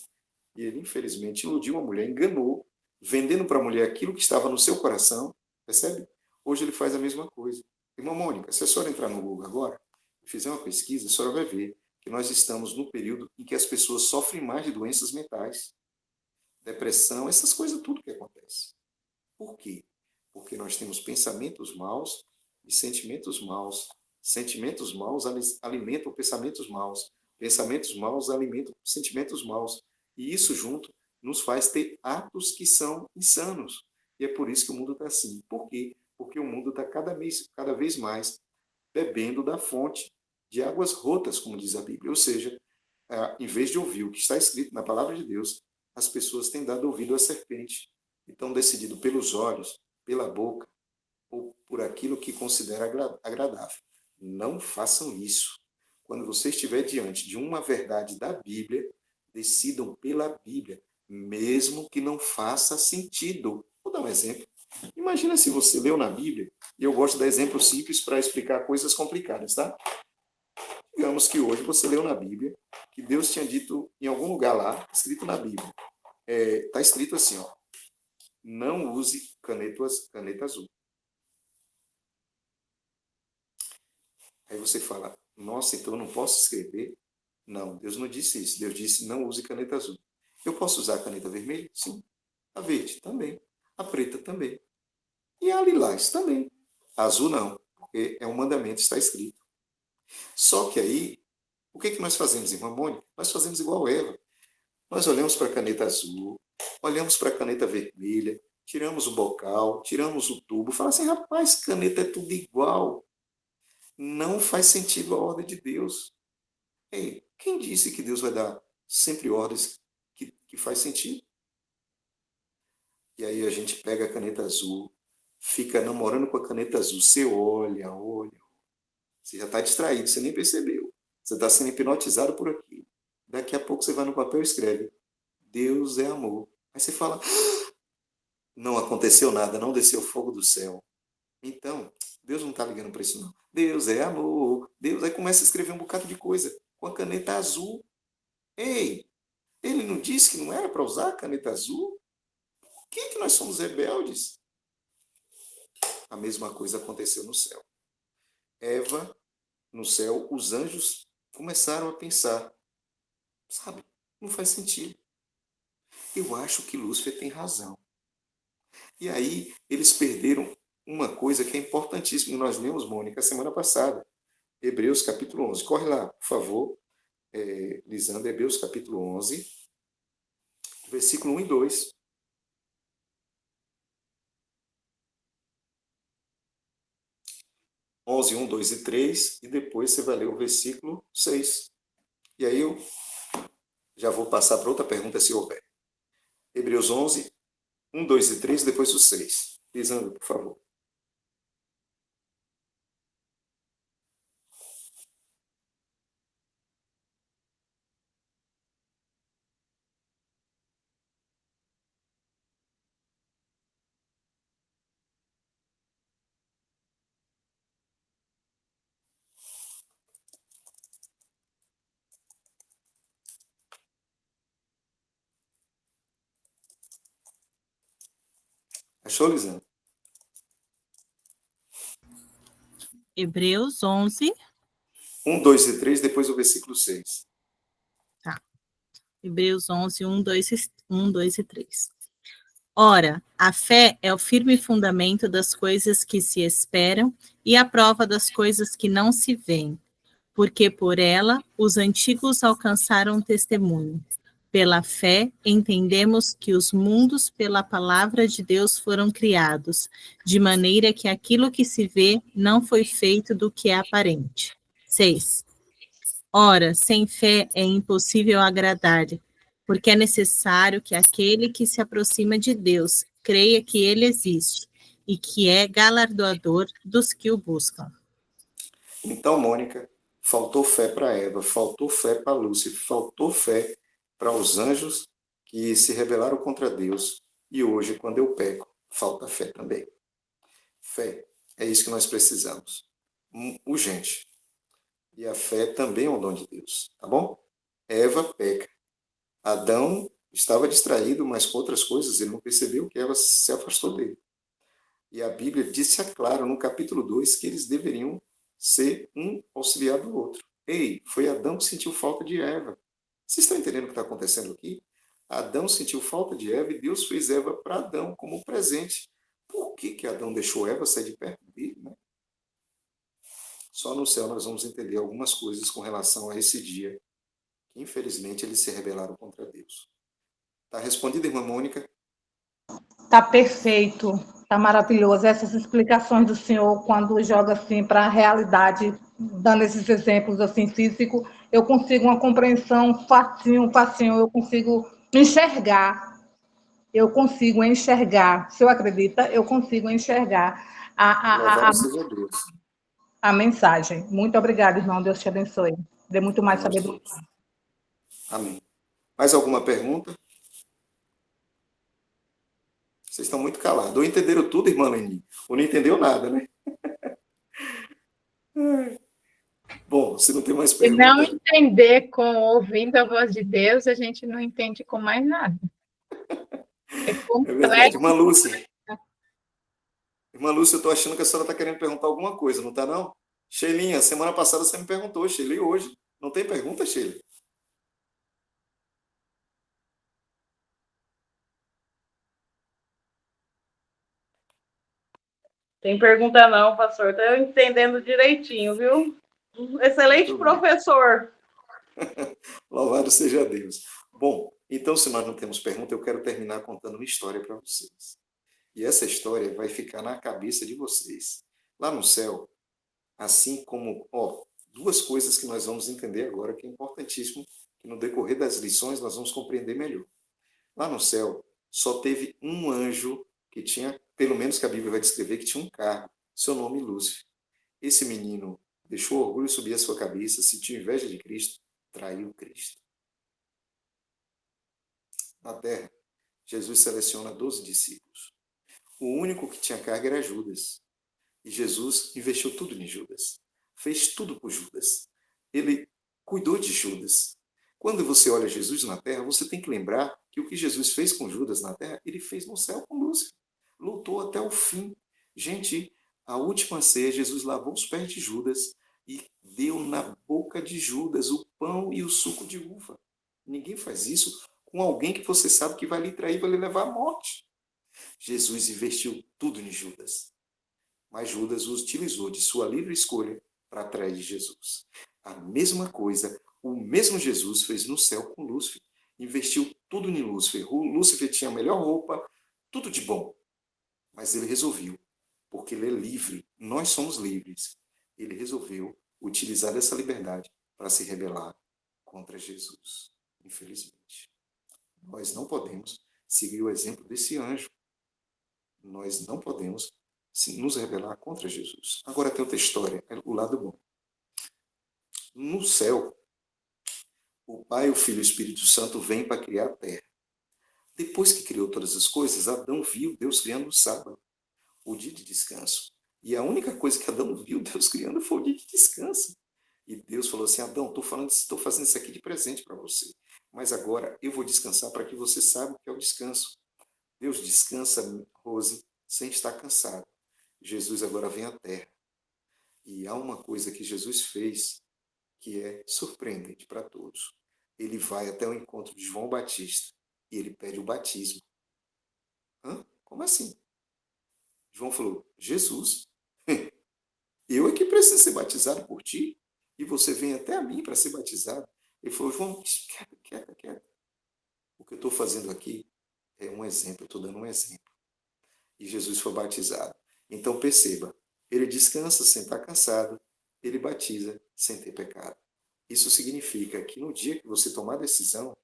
e ele infelizmente iludiu a mulher, enganou, vendendo para a mulher aquilo que estava no seu coração, percebe? Hoje ele faz a mesma coisa. Irmã Mônica, se a senhora entrar no Google agora e fizer uma pesquisa, a senhora vai ver que nós estamos no período em que as pessoas sofrem mais de doenças mentais, depressão, essas coisas, tudo que acontece. Por quê? Porque nós temos pensamentos maus e sentimentos maus. Sentimentos maus alimentam pensamentos maus. Pensamentos maus alimentam sentimentos maus. E isso junto nos faz ter atos que são insanos. E é por isso que o mundo está assim. Por quê? Porque o mundo está cada vez mais bebendo da fonte de águas rotas, como diz a Bíblia. Ou seja, em vez de ouvir o que está escrito na palavra de Deus, as pessoas têm dado ouvido à serpente e estão decidindo pelos olhos, pela boca, ou por aquilo que considera agradável. Não façam isso. Quando você estiver diante de uma verdade da Bíblia, decidam pela Bíblia, mesmo que não faça sentido. Vou dar um exemplo. Imagina se você leu na Bíblia, e eu gosto de dar exemplos simples para explicar coisas complicadas, tá? Digamos que hoje você leu na Bíblia que Deus tinha dito em algum lugar lá, escrito na Bíblia. Está escrito assim, ó, não use caneta azul. Aí você fala, nossa, então eu não posso escrever? Não, Deus não disse isso. Deus disse, não use caneta azul. Eu posso usar a caneta vermelha? Sim. A verde? Também. A preta? Também. E a lilás? Também. A azul não, porque é um mandamento, está escrito. Só que aí, o que nós fazemos, irmã Mônica? Nós fazemos igual Eva. Nós olhamos para a caneta azul, olhamos para a caneta vermelha, tiramos o bocal, tiramos o tubo, falamos assim, rapaz, caneta é tudo igual. Não faz sentido a ordem de Deus. Ei, quem disse que Deus vai dar sempre ordens que faz sentido? E aí a gente pega a caneta azul, fica namorando com a caneta azul, você olha, você já está distraído, você nem percebeu. Você está sendo hipnotizado por aquilo. Daqui a pouco você vai no papel e escreve, Deus é amor. Aí você fala, não aconteceu nada, não desceu fogo do céu. Então, Deus não está ligando para isso não. Deus é amor. Deus aí começa a escrever um bocado de coisa com a caneta azul. Ei, ele não disse que não era para usar a caneta azul? Por que nós somos rebeldes? A mesma coisa aconteceu no céu. Eva, no céu, os anjos começaram a pensar, sabe, não faz sentido. Eu acho que Lúcifer tem razão. E aí eles perderam uma coisa que é importantíssima, nós lemos, Mônica, semana passada, Hebreus capítulo 11. Corre lá, por favor, Lisandra, Hebreus capítulo 11, versículo 1 e 2. Onze, 1, 2 e 3, e depois você vai ler o versículo 6. E aí eu já vou passar para outra pergunta, se houver. Hebreus 11, 1, 2 e 3, depois o 6. Lisandra, por favor. Achou, Lisandra? Hebreus 11. 1, 2 e 3, depois o versículo 6. Tá. Hebreus 11, 1, 2 e 3. Ora, a fé é o firme fundamento das coisas que se esperam e a prova das coisas que não se veem, porque por ela os antigos alcançaram testemunho. Pela fé, entendemos que os mundos pela palavra de Deus foram criados, de maneira que aquilo que se vê não foi feito do que é aparente. 6. Ora, sem fé é impossível agradar, porque é necessário que aquele que se aproxima de Deus creia que ele existe e que é galardoador dos que o buscam. Então, Mônica, faltou fé para Eva, faltou fé para Lúcifer, faltou fé para os anjos que se rebelaram contra Deus. E hoje, quando eu peco, falta fé também. Fé, é isso que nós precisamos. Urgente. E a fé também é um dom de Deus, tá bom? Eva peca. Adão estava distraído, mas com outras coisas, ele não percebeu que Eva se afastou dele. E a Bíblia disse claro no capítulo 2 que eles deveriam ser um auxiliar do outro. Ei, foi Adão que sentiu falta de Eva. Vocês estão entendendo o que está acontecendo aqui? Adão sentiu falta de Eva e Deus fez Eva para Adão como presente. Por que Adão deixou Eva sair de perto dele, né? Só no céu nós vamos entender algumas coisas com relação a esse dia, que infelizmente eles se rebelaram contra Deus. Está respondida, irmã Mônica? Tá perfeito, tá maravilhoso. Essas explicações do senhor, quando joga assim para a realidade, dando esses exemplos assim físicos, eu consigo uma compreensão facinho, facinho, eu consigo enxergar. Eu consigo enxergar. Se eu acredita, eu consigo enxergar Louvado seja Deus. a mensagem. Muito obrigada, irmão. Deus te abençoe. Dê muito A mais nós sabedoria. todos. Amém. Mais alguma pergunta? Vocês estão muito calados. Ou entenderam tudo, irmã Leni? Ou não entendeu nada, né? Bom, se não tem mais Se não perguntas... entender com ouvindo a voz de Deus, a gente não entende com mais nada. É É verdade. complexo. Irmã Lúcia, eu estou achando que a senhora está querendo perguntar alguma coisa, não está não? Sheilinha, semana passada você me perguntou, Sheila, e hoje? Não tem pergunta, Sheila? Tem pergunta não, pastor. Estou entendendo direitinho, viu? Excelente professor. Louvado seja Deus. Bom, então se nós não temos pergunta, eu quero terminar contando uma história para vocês. E essa história vai ficar na cabeça de vocês. Lá no céu, assim como, duas coisas que nós vamos entender agora que é importantíssimo, que no decorrer das lições nós vamos compreender melhor. Lá no céu, só teve um anjo que tinha, pelo menos que a Bíblia vai descrever, que tinha um cargo, seu nome Lúcifer. Esse menino deixou o orgulho subir a sua cabeça, sentiu inveja de Cristo, traiu Cristo. Na terra, Jesus seleciona 12 discípulos. O único que tinha carga era Judas. E Jesus investiu tudo em Judas. Fez tudo por Judas. Ele cuidou de Judas. Quando você olha Jesus na terra, você tem que lembrar que o que Jesus fez com Judas na terra, ele fez no céu com Lúcifer. Lutou até o fim. Gente, a última ceia, Jesus lavou os pés de Judas e deu na boca de Judas o pão e o suco de uva. Ninguém faz isso com alguém que você sabe que vai lhe trair, vai lhe levar à morte. Jesus investiu tudo em Judas. Mas Judas o utilizou de sua livre escolha para atrair Jesus. A mesma coisa, o mesmo Jesus fez no céu com Lúcifer. Investiu tudo em Lúcifer. O Lúcifer tinha a melhor roupa, tudo de bom. Mas ele resolveu, porque ele é livre, nós somos livres. Ele resolveu utilizar essa liberdade para se rebelar contra Jesus. Infelizmente. Nós não podemos seguir o exemplo desse anjo. Nós não podemos nos rebelar contra Jesus. Agora tem outra história, é o lado bom. No céu, o Pai, o Filho e o Espírito Santo vêm para criar a terra. Depois que criou todas as coisas, Adão viu Deus criando o sábado, o dia de descanso. E a única coisa que Adão viu Deus criando foi o dia de descanso. E Deus falou assim, Adão, estou fazendo isso aqui de presente para você. Mas agora eu vou descansar para que você saiba o que é o descanso. Deus descansa, Rose, sem estar cansado. Jesus agora vem à terra. E há uma coisa que Jesus fez que é surpreendente para todos. Ele vai até o encontro de João Batista e ele pede o batismo. Como assim? João falou, Jesus, eu é que preciso ser batizado por ti e você vem até a mim para ser batizado. Ele falou, João, quieta. O que eu estou fazendo aqui é um exemplo, eu estou dando um exemplo. E Jesus foi batizado. Então perceba, ele descansa sem estar cansado, ele batiza sem ter pecado. Isso significa que no dia que você tomar a decisão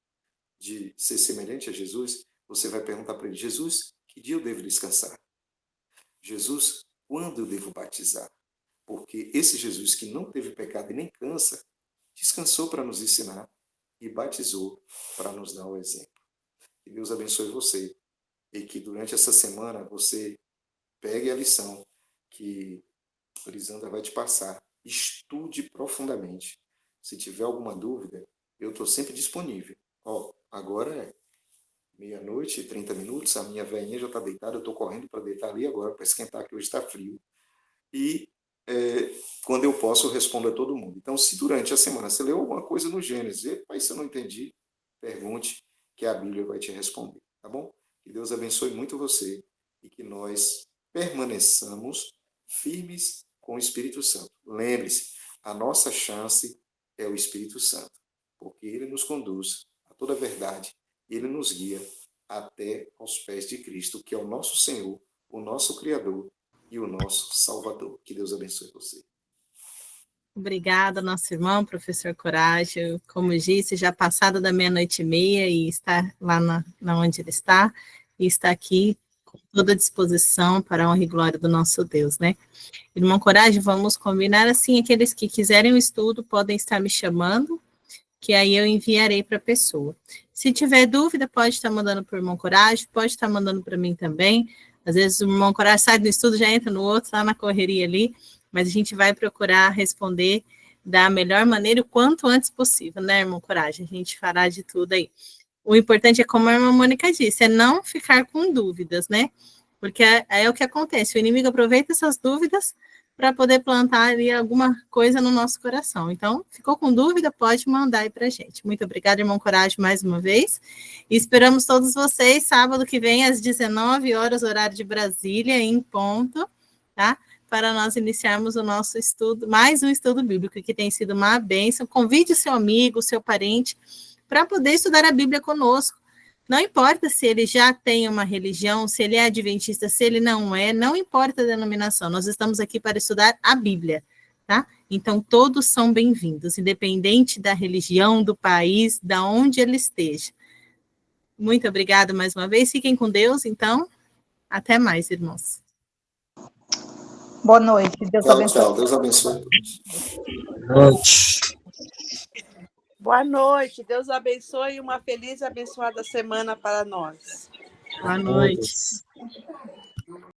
de ser semelhante a Jesus, você vai perguntar para ele: Jesus, que dia eu devo descansar? Jesus, quando eu devo batizar? Porque esse Jesus que não teve pecado e nem cansa, descansou para nos ensinar e batizou para nos dar o exemplo. Que Deus abençoe você e que durante essa semana você pegue a lição que a Lisandra vai te passar. Estude profundamente. Se tiver alguma dúvida, eu estou sempre disponível. Agora é 00:30, a minha velhinha já está deitada, eu estou correndo para deitar ali agora, para esquentar, que hoje está frio. E quando eu posso, eu respondo a todo mundo. Então, se durante a semana você leu alguma coisa no Gênesis, mas se eu não entendi, pergunte, que a Bíblia vai te responder, tá bom? Que Deus abençoe muito você e que nós permaneçamos firmes com o Espírito Santo. Lembre-se, a nossa chance é o Espírito Santo, porque ele nos conduz a toda a verdade, ele nos guia até aos pés de Cristo, que é o nosso Senhor, o nosso Criador e o nosso Salvador. Que Deus abençoe você. Obrigada, nosso irmão, professor Coragem. Como disse, já passado da 00:30 e está lá na onde ele está, e está aqui com toda a disposição para a honra e glória do nosso Deus, né? Irmão Coragem, vamos combinar assim, aqueles que quiserem o estudo podem estar me chamando, que aí eu enviarei para a pessoa. Se tiver dúvida, pode estar mandando para o irmão Coragem, pode estar mandando para mim também. Às vezes o irmão Coragem sai do estudo, já entra no outro, lá na correria ali, mas a gente vai procurar responder da melhor maneira o quanto antes possível, né, irmão Coragem? A gente fará de tudo aí. O importante é, como a irmã Mônica disse, é não ficar com dúvidas, né? Porque é o que acontece, o inimigo aproveita essas dúvidas para poder plantar ali alguma coisa no nosso coração. Então, ficou com dúvida? Pode mandar aí para a gente. Muito obrigada, irmão Coragem, mais uma vez. E esperamos todos vocês sábado que vem, às 19h, horário de Brasília, em ponto, tá? Para nós iniciarmos o nosso estudo, mais um estudo bíblico, que tem sido uma bênção. Convide o seu amigo, o seu parente, para poder estudar a Bíblia conosco. Não importa se ele já tem uma religião, se ele é adventista, se ele não é, não importa a denominação, nós estamos aqui para estudar a Bíblia, tá? Então, todos são bem-vindos, independente da religião, do país, da onde ele esteja. Muito obrigada mais uma vez, fiquem com Deus, então, até mais, irmãos. Boa noite, Deus Tchau, abençoe. tchau. Deus abençoe. Boa noite, Deus abençoe e uma feliz e abençoada semana para nós. Boa noite.